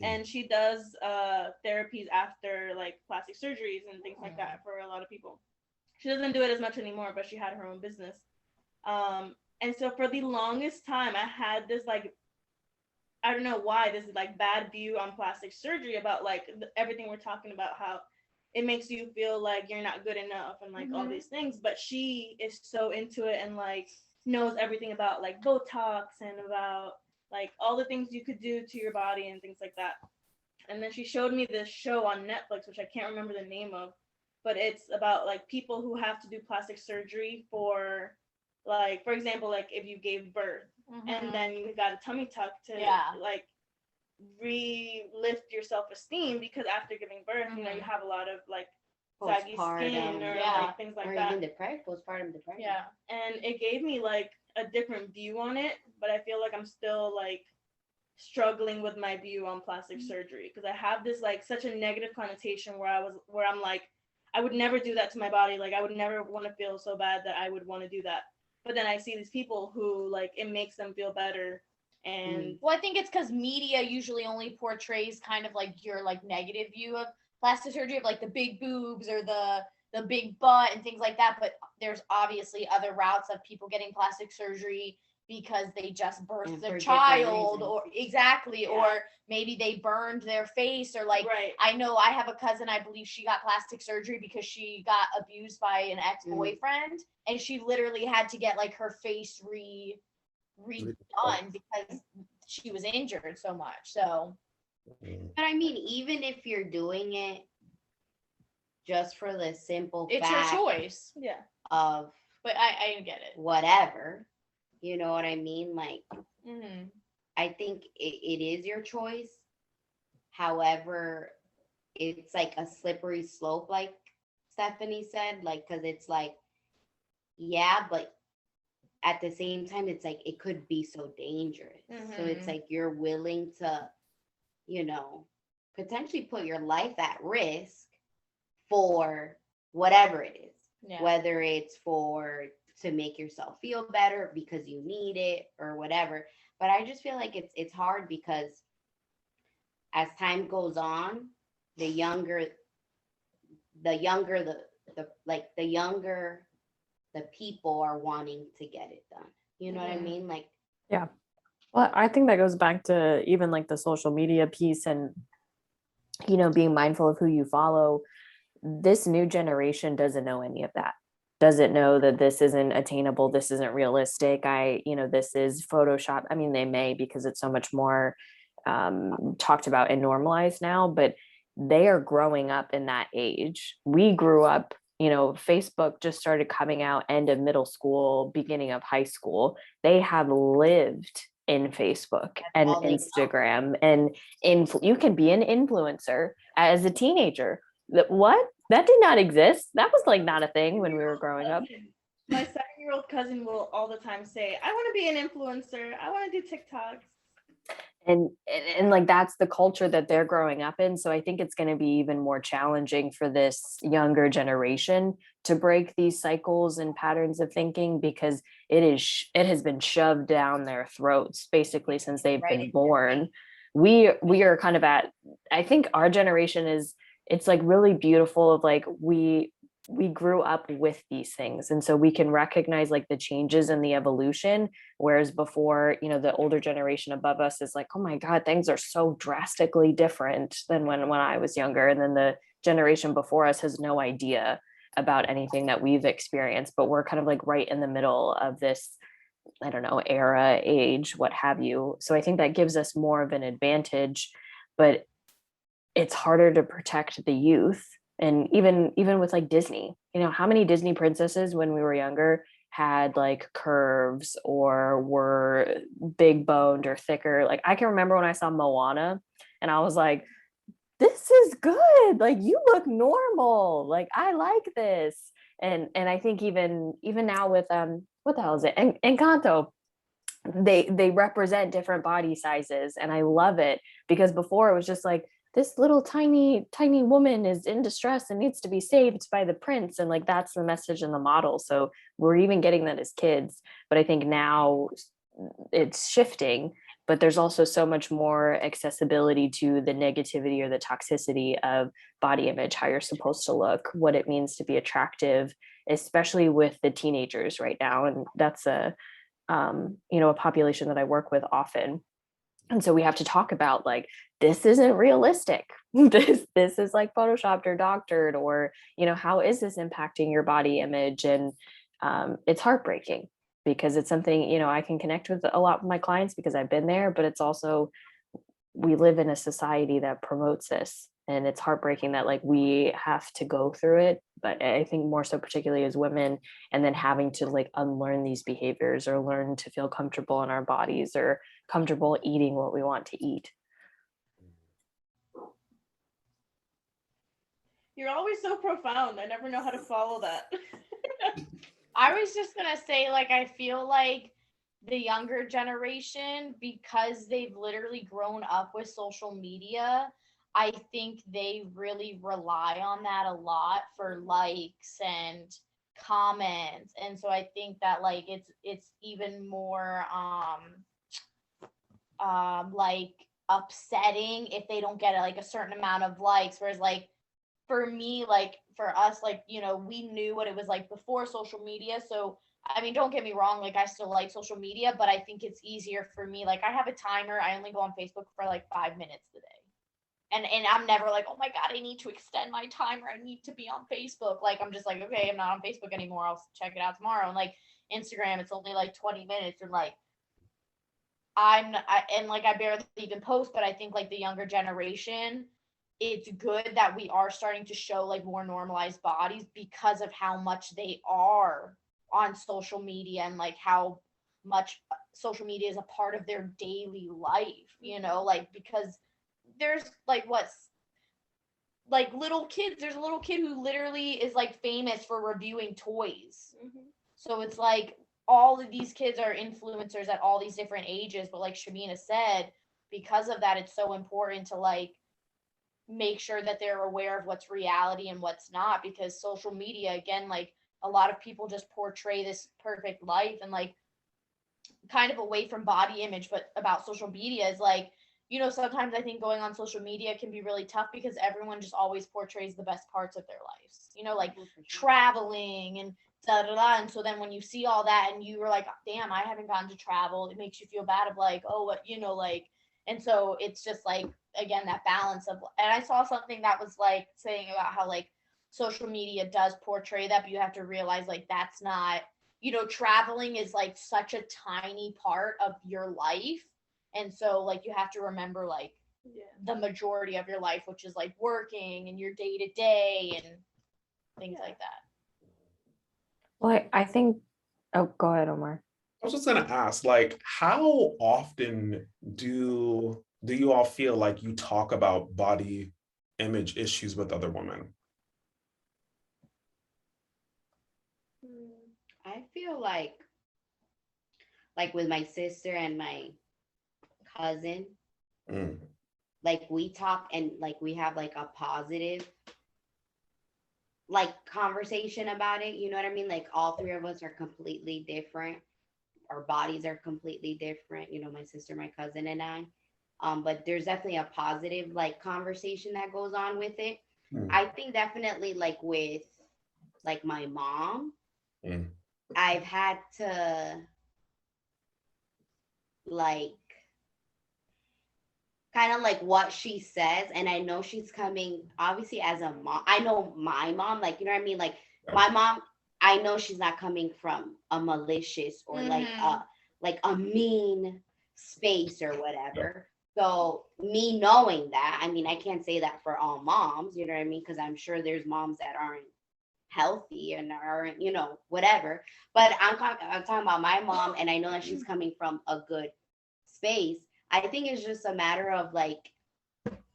and she does therapies after like plastic surgeries and things like that for a lot of people. She doesn't do it as much anymore, but she had her own business. And so for the longest time, I had this like, I don't know why, this is like bad view on plastic surgery about like everything we're talking about, how it makes you feel like you're not good enough and like all these things. But she is so into it and like knows everything about like Botox and about like all the things you could do to your body and things like that. And then she showed me this show on Netflix, which I can't remember the name of, but it's about like people who have to do plastic surgery for like, for example, like if you gave birth and then you got a tummy tuck to like re-lift your self-esteem, because after giving birth, you know, you have a lot of like saggy skin or like things like that. Or even postpartum depression. Yeah, and it gave me like a different view on it, but I feel like I'm still like struggling with my view on plastic surgery because I have this like such a negative connotation where I'm like, I would never do that to my body. Like I would never want to feel so bad that I would want to do that. But then I see these people who like it makes them feel better. And well, I think it's because media usually only portrays kind of like your like negative view of plastic surgery, of like the big boobs or the big butt and things like that. But there's obviously other routes of people getting plastic surgery because they just birthed their child or or maybe they burned their face or like I know I have a cousin, I believe she got plastic surgery because she got abused by an ex-boyfriend and she literally had to get like her face redone because she was injured so much. So but I mean, even if you're doing it just for the simple it's fact your choice of but I get it, whatever, you know what I mean, like mm-hmm. I think it is your choice. However, it's like a slippery slope, like Stephanie said, like, because it's like, yeah, but at the same time, it's like, it could be so dangerous. So it's like, you're willing to, you know, potentially put your life at risk for whatever it is, whether it's to make yourself feel better because you need it or whatever. But I just feel like it's hard because as time goes on, the younger the people are wanting to get it done. You know what I mean? Like, yeah. Well, I think that goes back to even like the social media piece and, you know, being mindful of who you follow. This new generation doesn't know any of that. Doesn't know that this isn't attainable. This isn't realistic. This is Photoshop. I mean, they may because it's so much more talked about and normalized now, but they are growing up in that age. We grew up, you know, Facebook just started coming out end of middle school, beginning of high school. They have lived in Facebook and Instagram and you can be an influencer as a teenager. That did not exist. That was like not a thing when we were growing up. My 7-year-old cousin will all the time say, I want to be an influencer. I want to do TikToks. And like that's the culture that they're growing up in. So I think it's going to be even more challenging for this younger generation to break these cycles and patterns of thinking, because it has been shoved down their throats basically since they've been born. We are kind of at, I think our generation is, it's like really beautiful of like we grew up with these things, and so we can recognize like the changes and the evolution, whereas before, you know, the older generation above us is like, oh my god, things are so drastically different than when I was younger, and then the generation before us has no idea about anything that we've experienced, but we're kind of like right in the middle of this, I don't know, era, age, what have you. So I think that gives us more of an advantage, but it's harder to protect the youth. And even with like Disney, you know, how many Disney princesses when we were younger had like curves or were big boned or thicker? Like I can remember when I saw Moana and I was like, this is good, like you look normal, like I like this. And I think even now with what the hell is it, Encanto, they represent different body sizes, and I love it, because before it was just like this little tiny woman is in distress and needs to be saved by the prince, and like that's the message in the model. So we're even getting that as kids, but I think now it's shifting, but there's also so much more accessibility to the negativity or the toxicity of body image, how you're supposed to look, what it means to be attractive, especially with the teenagers right now. And that's you know, a population that I work with often. And so we have to talk about like, this isn't realistic. This is like photoshopped or doctored, or, you know, how is this impacting your body image? And it's heartbreaking, because it's something, you know, I can connect with a lot of my clients because I've been there, but it's also, we live in a society that promotes this, and it's heartbreaking that like we have to go through it. But I think more so particularly as women, and then having to like unlearn these behaviors or learn to feel comfortable in our bodies or comfortable eating what we want to eat. You're always so profound. I never know how to follow that. I was just gonna say, like, I feel like the younger generation, because they've literally grown up with social media, I think they really rely on that a lot for likes and comments. And so I think that like it's even more like upsetting if they don't get like a certain amount of likes. Whereas like for me, like for us, like, you know, we knew what it was like before social media. So, I mean, don't get me wrong, like I still like social media, but I think it's easier for me. Like I have a timer. I only go on Facebook for like 5 minutes a day. And I'm never like, oh my God, I need to extend my timer. I need to be on Facebook. Like I'm just like, okay, I'm not on Facebook anymore. I'll check it out tomorrow. And like Instagram, it's only like 20 minutes. And like and like I barely even post, but I think like the younger generation, it's good that we are starting to show like more normalized bodies because of how much they are on social media, and like how much social media is a part of their daily life, you know, like because there's like what's like little kids, there's a little kid who literally is like famous for reviewing toys. Mm-hmm. So it's like all of these kids are influencers at all these different ages, but like Shamina said, because of that, it's so important to like make sure that they're aware of what's reality and what's not, because social media, again, like a lot of people just portray this perfect life, and like kind of away from body image, but about social media is like, you know, sometimes I think going on social media can be really tough because everyone just always portrays the best parts of their lives, you know, like traveling and da da da. And so then when you see all that and you were like, damn, I haven't gotten to travel, it makes you feel bad of like, oh, what, you know, like, and so it's just like, again, that balance of, and I saw something that was like saying about how like social media does portray that, but you have to realize like that's not, you know, traveling is like such a tiny part of your life. And so like you have to remember like the majority of your life, which is like working and your day to day and things like that. Well, I think, oh, go ahead, Omar. I was just gonna ask, like, how often do you all feel like you talk about body image issues with other women? I feel like with my sister and my cousin, Mm. Like we talk and like we have like a positive like conversation about it. You know what I mean? Like all three of us are completely different. Our bodies are completely different. You know, my sister, my cousin, and I. But there's definitely a positive like conversation that goes on with it. Mm. I think definitely like with like my mom, Mm. I've had to like kind of like what she says, and I know she's coming obviously as a mom. I know my mom, like you know what I mean, like Yeah. my mom, I know she's not coming from a malicious or like a mean space or whatever. So me knowing that, I mean, I can't say that for all moms, you know what I mean, because I'm sure there's moms that aren't healthy and aren't, you know, whatever. But I'm talking about my mom, and I know that she's coming from a good space. I think it's just a matter of like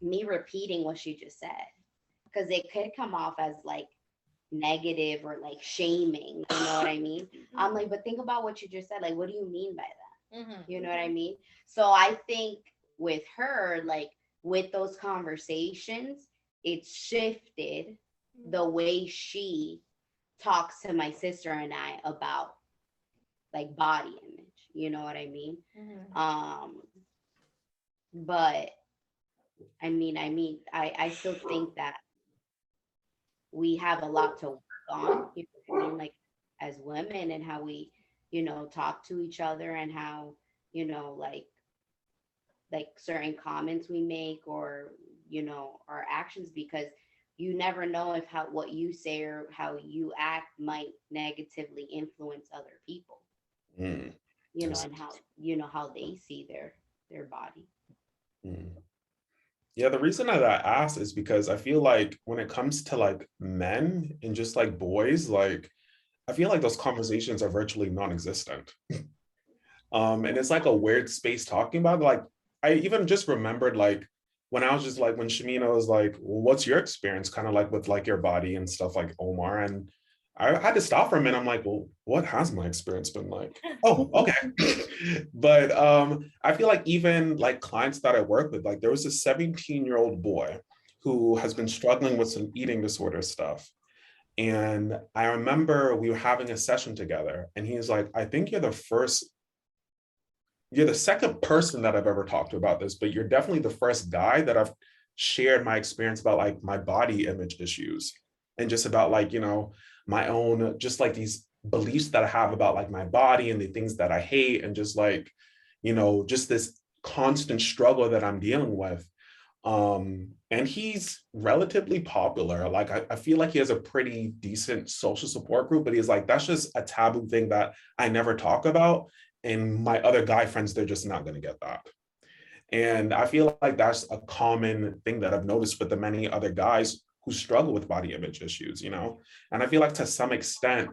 me repeating what she just said, because it could come off as like negative or like shaming. You know what I mean? I'm like, but think about what you just said. Like, what do you mean by that? You know what I mean? So I think with her, like with those conversations, it shifted the way she talks to my sister and I about like body image. You know what I mean? But I still think that we have a lot to work on, you know what I mean, like as women, and how we, you know, talk to each other, and how, you know, like certain comments we make, or, you know, our actions, because you never know if how what you say or how you act might negatively influence other people, Mm. you know, Yes. and how, you know, how they see their body. Mm. Yeah, the reason that I asked is because I feel like when it comes to like men and just like boys, like I feel like those conversations are virtually non-existent. And it's like a weird space talking about it. Like I even just remembered like when I was just like when Shamina was like, well, what's your experience kind of like with like your body and stuff like Omar? And I had to stop for a minute. I'm like, well, what has my experience been like? Oh, okay. But I feel like even like clients that I work with, like there was a 17-year-old boy who has been struggling with some eating disorder stuff. And I remember we were having a session together, and he's like, I think you're the second person that I've ever talked to about this, but you're definitely the first guy that I've shared my experience about like my body image issues and just about like, you know, my own, just like these beliefs that I have about like my body and the things that I hate, and just like, you know, just this constant struggle that I'm dealing with. And he's relatively popular. Like I feel like he has a pretty decent social support group, but he's like, that's just a taboo thing that I never talk about. And my other guy friends, they're just not going to get that. And I feel like that's a common thing that I've noticed with the many other guys who struggle with body image issues, you know? And I feel like to some extent,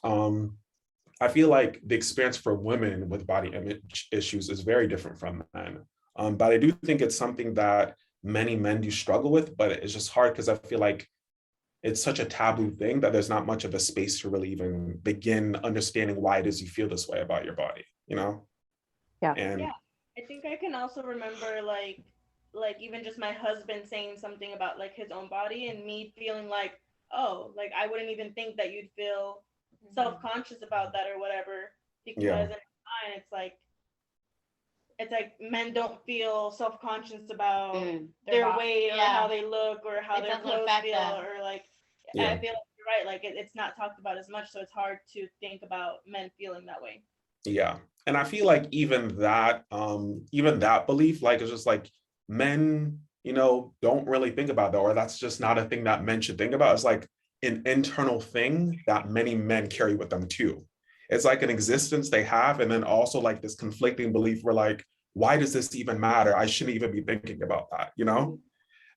I feel like the experience for women with body image issues is very different from men. But I do think it's something that many men do struggle with, but it's just hard because I feel like it's such a taboo thing that there's not much of a space to really even begin understanding why it is you feel this way about your body, you know? Yeah. And Yeah, I think I can also remember like even just my husband saying something about like his own body, and me feeling like, oh, like I wouldn't even think that you'd feel self-conscious about that or whatever, yeah, because in mine it's like men don't feel self-conscious about their weight or how they look or how It their doesn't clothes affect feel, them. or like yeah, I feel like you're right, like it's not talked about as much, so it's hard to think about men feeling that way. yeah. And I feel like even that belief, like it's just like men, you know, don't really think about that, or that's just not a thing that men should think about. It's like an internal thing that many men carry with them too. It's like an existence they have, and then also like this conflicting belief where like, why does this even matter? I shouldn't even be thinking about that, you know?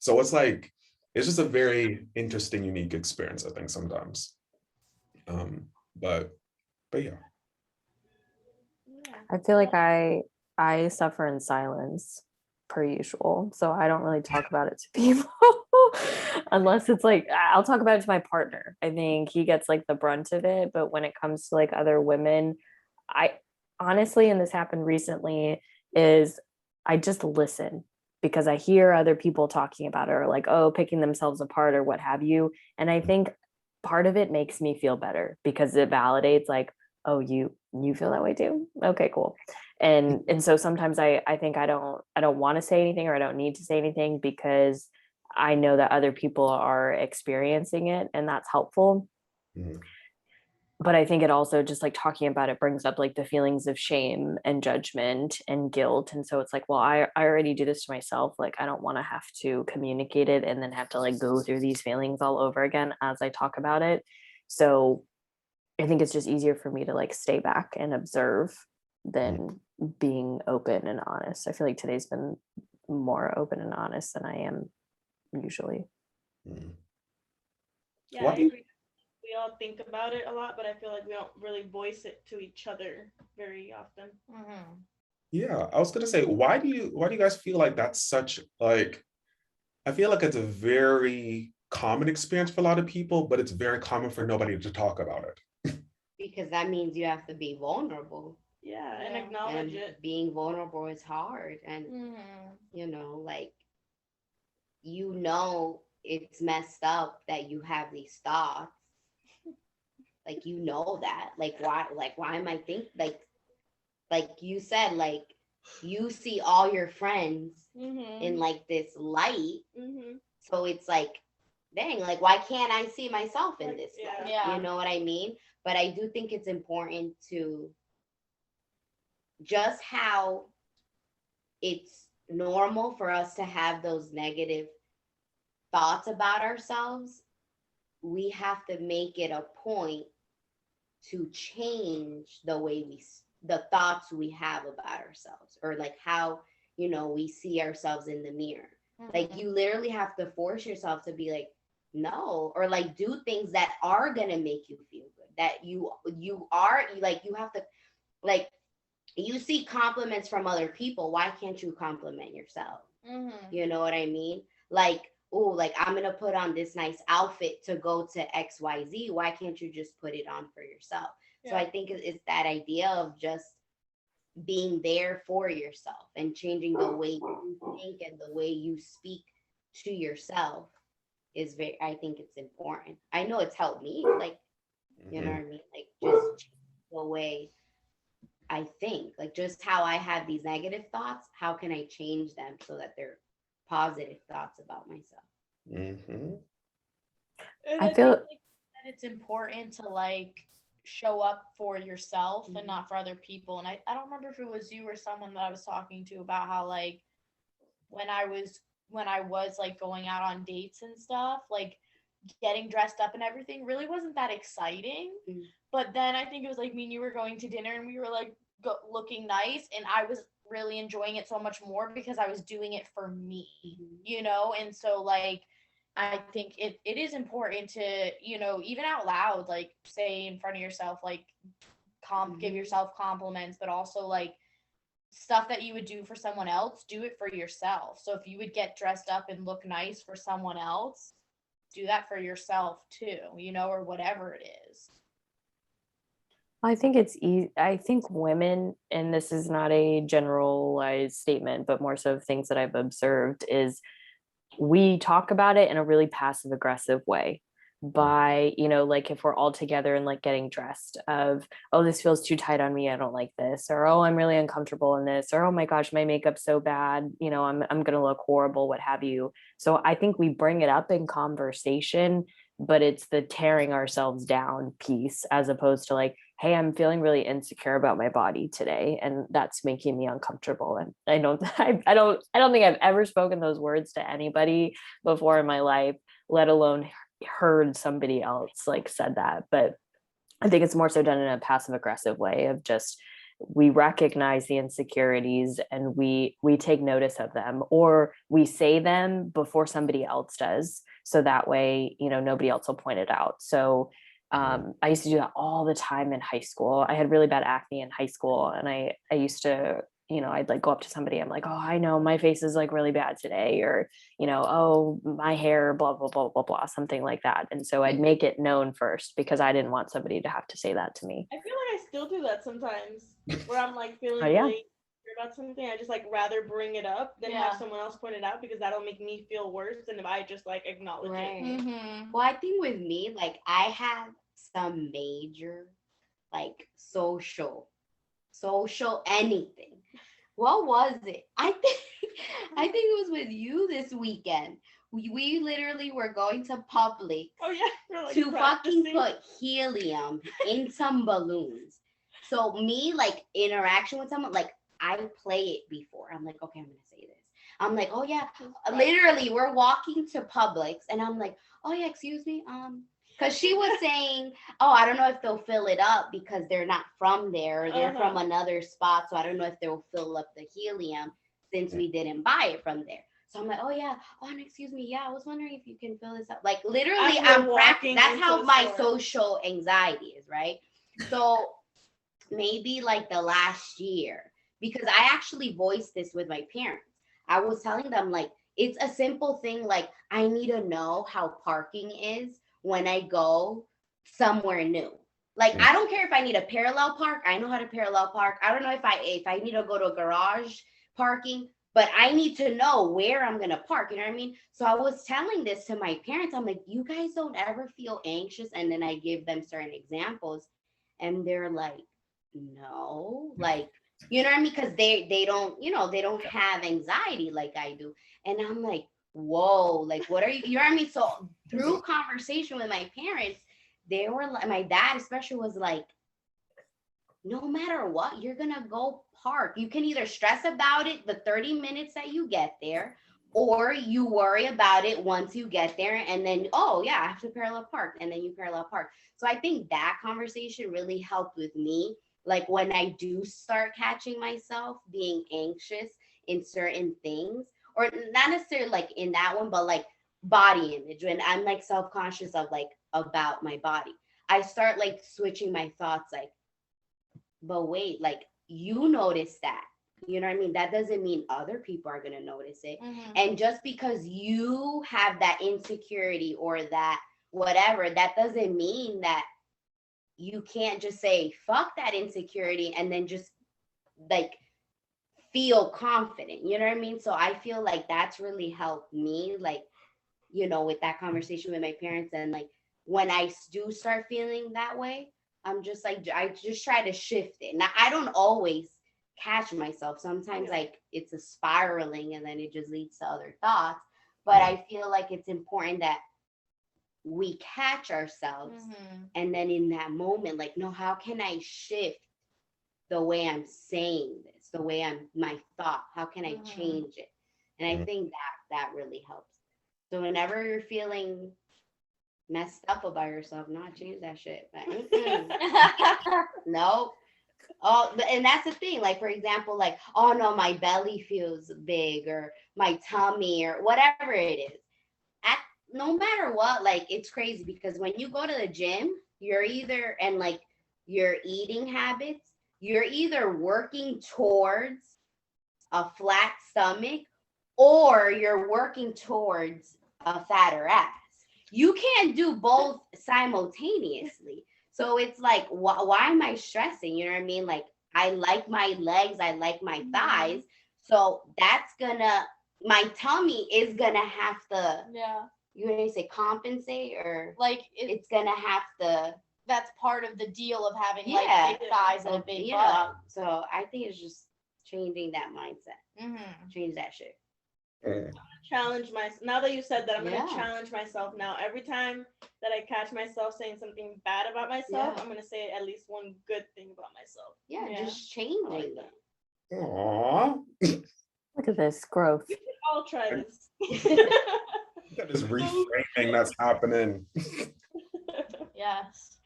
So it's like, it's just a very interesting, unique experience, I think, sometimes. Um, but yeah. I feel like I suffer in silence per usual. So I don't really talk about it to people unless it's like I'll talk about it to my partner. I think he gets like the brunt of it, but when it comes to like other women, I honestly, and this happened recently, is I just listen. because I hear other people talking about it, or like, oh, picking themselves apart or what have you. And I think part of it makes me feel better because it validates like, oh, you feel that way too. Okay, cool. And so sometimes I think I don't want to say anything, or I don't need to say anything, because I know that other people are experiencing it, and that's helpful. Mhm. But I think it also, just like talking about it, brings up like the feelings of shame and judgment and guilt. And so it's like, well, I already do this to myself. Like, I don't want to have to communicate it and then have to like go through these feelings all over again as I talk about it. So I think it's just easier for me to like stay back and observe than being open and honest. I feel like today's been more open and honest than I am usually. Mhm. Yeah, What I do you- agree. We all think about it a lot, but I feel like we don't really voice it to each other very often. Mhm. Yeah, I was gonna say, why do you guys feel like that's such like, I feel like it's a very common experience for a lot of people, but it's very common for nobody to talk about it. Because that means you have to be vulnerable. Yeah, and Yeah. acknowledge And it. being vulnerable is hard. And, Mhm. like, it's messed up that you have these thoughts. Like, that. Why am I like you said, like, you see all your friends in like this light. Mm-hmm. So it's like, dang, like, why can't I see myself in Like, this yeah. light? Yeah. You know what I mean? But I do think it's important to just how it's normal for us to have those negative thoughts about ourselves. We have to make it a point to change the thoughts we have about ourselves, or like how, we see ourselves in the mirror. Like, Mhm. you literally have to force yourself to be like, no, or like do things that are gonna make you feel good, that you have to, like, you see compliments from other people, why can't you compliment yourself? Mhm. You know what I mean? Like, oh, like, I'm gonna put on this nice outfit to go to XYZ. Why can't you just put it on for yourself? So Yeah. I think it's that idea of just being there for yourself and changing the way you think and the way you speak to yourself is I think it's important. I know it's helped me, like, you know what I mean? Like, just change the way I think, like, just how I have these negative thoughts, how can I change them so that they're positive thoughts about myself? Mhm. And I I feel think like that it's important to like show up for yourself and Mhm. not for other people. And I don't remember if it was you or someone that I was talking to about how like when I was like going out on dates and stuff, like getting dressed up and everything really wasn't that exciting. Mm. But then I think it was like me and you were going to dinner and we were like looking nice, and I was really enjoying it so much more because I was doing it for me, And so like I think it is important to, even out loud, like say in front of yourself, like give Mhm. yourself compliments, but also like stuff that you would do for someone else, do it for yourself. So if you would get dressed up and look nice for someone else, do that for yourself too, or whatever it is. I think it's easy. I think women, and this is not a generalized statement, but more so things that I've observed, is we talk about it in a really passive aggressive way by, like if we're all together and like getting dressed of, oh, this feels too tight on me, I don't like this, or oh, I'm really uncomfortable in this, or oh my gosh, my makeup's so bad, I'm gonna look horrible, what have you. So I think we bring it up in conversation, but it's the tearing ourselves down piece, as opposed to like, hey, I'm feeling really insecure about my body today, and that's making me uncomfortable. And I don't think I've ever spoken those words to anybody before in my life, let alone heard somebody else like said that. But I think it's more so done in a passive aggressive way of just, we recognize the insecurities and we take notice of them, or we say them before somebody else does, so that way nobody else will point it out. So I used to do that all the time in high school. I had really bad acne in high school, and I used to, I'd like go up to somebody, I'm like, oh, I know my face is like really bad today, or oh, my hair, blah blah blah blah blah, something like that. And so I'd make it known first, because I didn't want somebody to have to say that to me. I feel like I still do that sometimes, where I'm like feeling Oh, yeah. really about something, I just like rather bring it up than Yeah. have someone else point it out, because that'll make me feel worse than if I just like acknowledge Right. it. Mhm. Well, I think with me, like I have some major, like social anything. What was it? I think it was with you this weekend. We literally were going to Publix Oh yeah, you're like to fucking practicing. put helium in some balloons. So me like interaction with someone, like I play it before. I'm like, okay, I'm gonna say this. I'm like, oh yeah. Literally, we're walking to Publix and I'm like, oh yeah, excuse me. Because she was saying, oh, I don't know if they'll fill it up because they're not from there, or they're from another spot. So I don't know if they'll fill up the helium since we didn't buy it from there. So I'm like, oh yeah, oh and excuse me, yeah, I was wondering if you can fill this up. Like literally, As we're I'm walking that's into how the my store. social anxiety is, right? So maybe like the last year, because I actually voiced this with my parents. I was telling them like it's a simple thing, like I need to know how parking is when I go somewhere new. Like I don't care if I need a parallel park. I know how to parallel park. I don't know if I need to go to a garage parking, but I need to know where I'm gonna park. You know what I mean? So I was telling this to my parents. I'm like, you guys don't ever feel anxious, and then I give them certain examples, and they're like, no, like you know what I mean? Because they don't, they don't have anxiety like I do. And I'm like, whoa, like what are you know what I mean? So through conversation with my parents, they were like, my dad especially was like, no matter what, you're gonna go park. You can either stress about it the 30 minutes that you get there, or you worry about it once you get there, and then, oh yeah, I have to parallel park, and then you parallel park. So I think that conversation really helped with me. Like when I do start catching myself being anxious in certain things, or not necessarily like in that one, but like body image, when I'm like self-conscious of like about my body, I start like switching my thoughts, like, but wait, like you notice that. You know what I mean? That doesn't mean other people are going to notice it. Mhm. And just because you have that insecurity or that whatever, that doesn't mean that you can't just say, fuck that insecurity, and then just like feel confident. You know what I mean? So I feel like that's really helped me, like, with that conversation with my parents. And like when I do start feeling that way, I'm just like, I just try to shift it. Now, I don't always catch myself. Sometimes like it's a spiraling and then it just leads to other thoughts. But I feel like it's important that we catch ourselves. Mhm. And then in that moment, like, no, how can I shift the way I'm saying this, the way my thought? How can I change it? And I think that really helps. So whenever you're feeling messed up about yourself, not change that shit. Like, nope. Oh, and that's the thing. Like, for example, like, oh no, my belly feels big, or my tummy, or whatever it is. No matter what, like, it's crazy because when you go to the gym, you're either, and like your eating habits, you're either working towards a flat stomach or you're working towards a fatter ass. You can't do both simultaneously. So it's like, why am I stressing? You know what I mean? Like, I like my legs, I like my thighs. So that's my tummy is gonna have to, Yeah. you know, say compensate, or Like it's gonna have to. that's part of the deal of having Yeah. like big thighs and a big Yeah. butt. So I think it's just changing that mindset. Mhm. Change that shit. Challenge myself. Now that you said that, I'm Yeah. gonna challenge myself now. Every time that I catch myself saying something bad about myself, Yeah. I'm gonna say at least one good thing about myself. Yeah, Yeah. just changing like it. that. Aww. Look at this growth. I'll try this. Look at this reframing that's happening. Yes.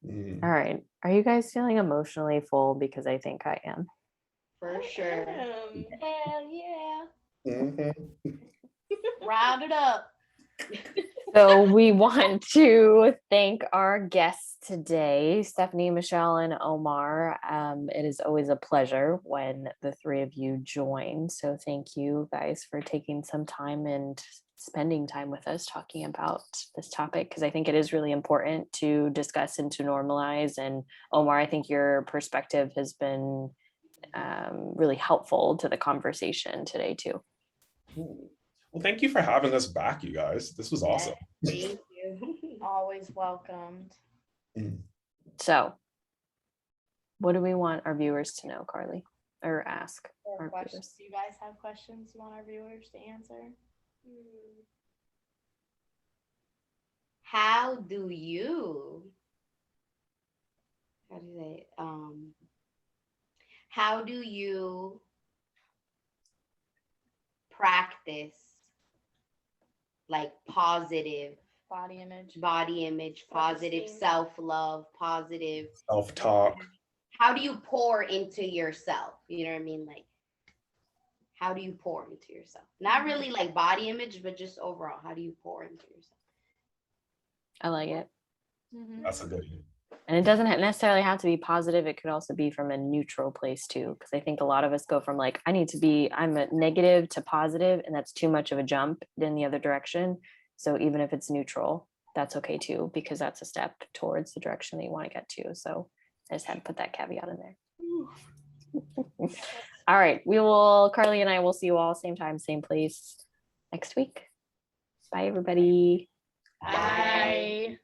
All right. Are you guys feeling emotionally full? Because I think I am. For sure. Hell yeah. Mhm. Round it up. So we want to thank our guests today, Stephanie, Michelle, and Omar. It is always a pleasure when the three of you join. So thank you guys for taking some time and spending time with us talking about this topic, because I think it is really important to discuss and to normalize. And Omar, I think your perspective has been really helpful to the conversation today too. Cool. Well, thank you for having us back, you guys. This was awesome. Thank you. Always welcomed. So what do we want our viewers to know, Karlie, or ask Or our questions. viewers? Do you guys have questions you want our viewers to answer? How do you how do you practice like positive Body image. positive Self-esteem. self-love, positive, Self-talk. how do you pour into yourself? You know what I mean? Like, how do you pour into yourself? Not really like body image, but just overall, how do you pour into yourself? I like it. Mhm. That's a good one. And it doesn't necessarily have to be positive. It could also be from a neutral place too. Because I think a lot of us go from like, I'm a negative to positive, and that's too much of a jump in the other direction. So even if it's neutral, that's okay too, because that's a step towards the direction that you want to get to. So I just had to put that caveat in there. All right. Karlie and I will see you all same time, same place next week. Bye, everybody. Bye.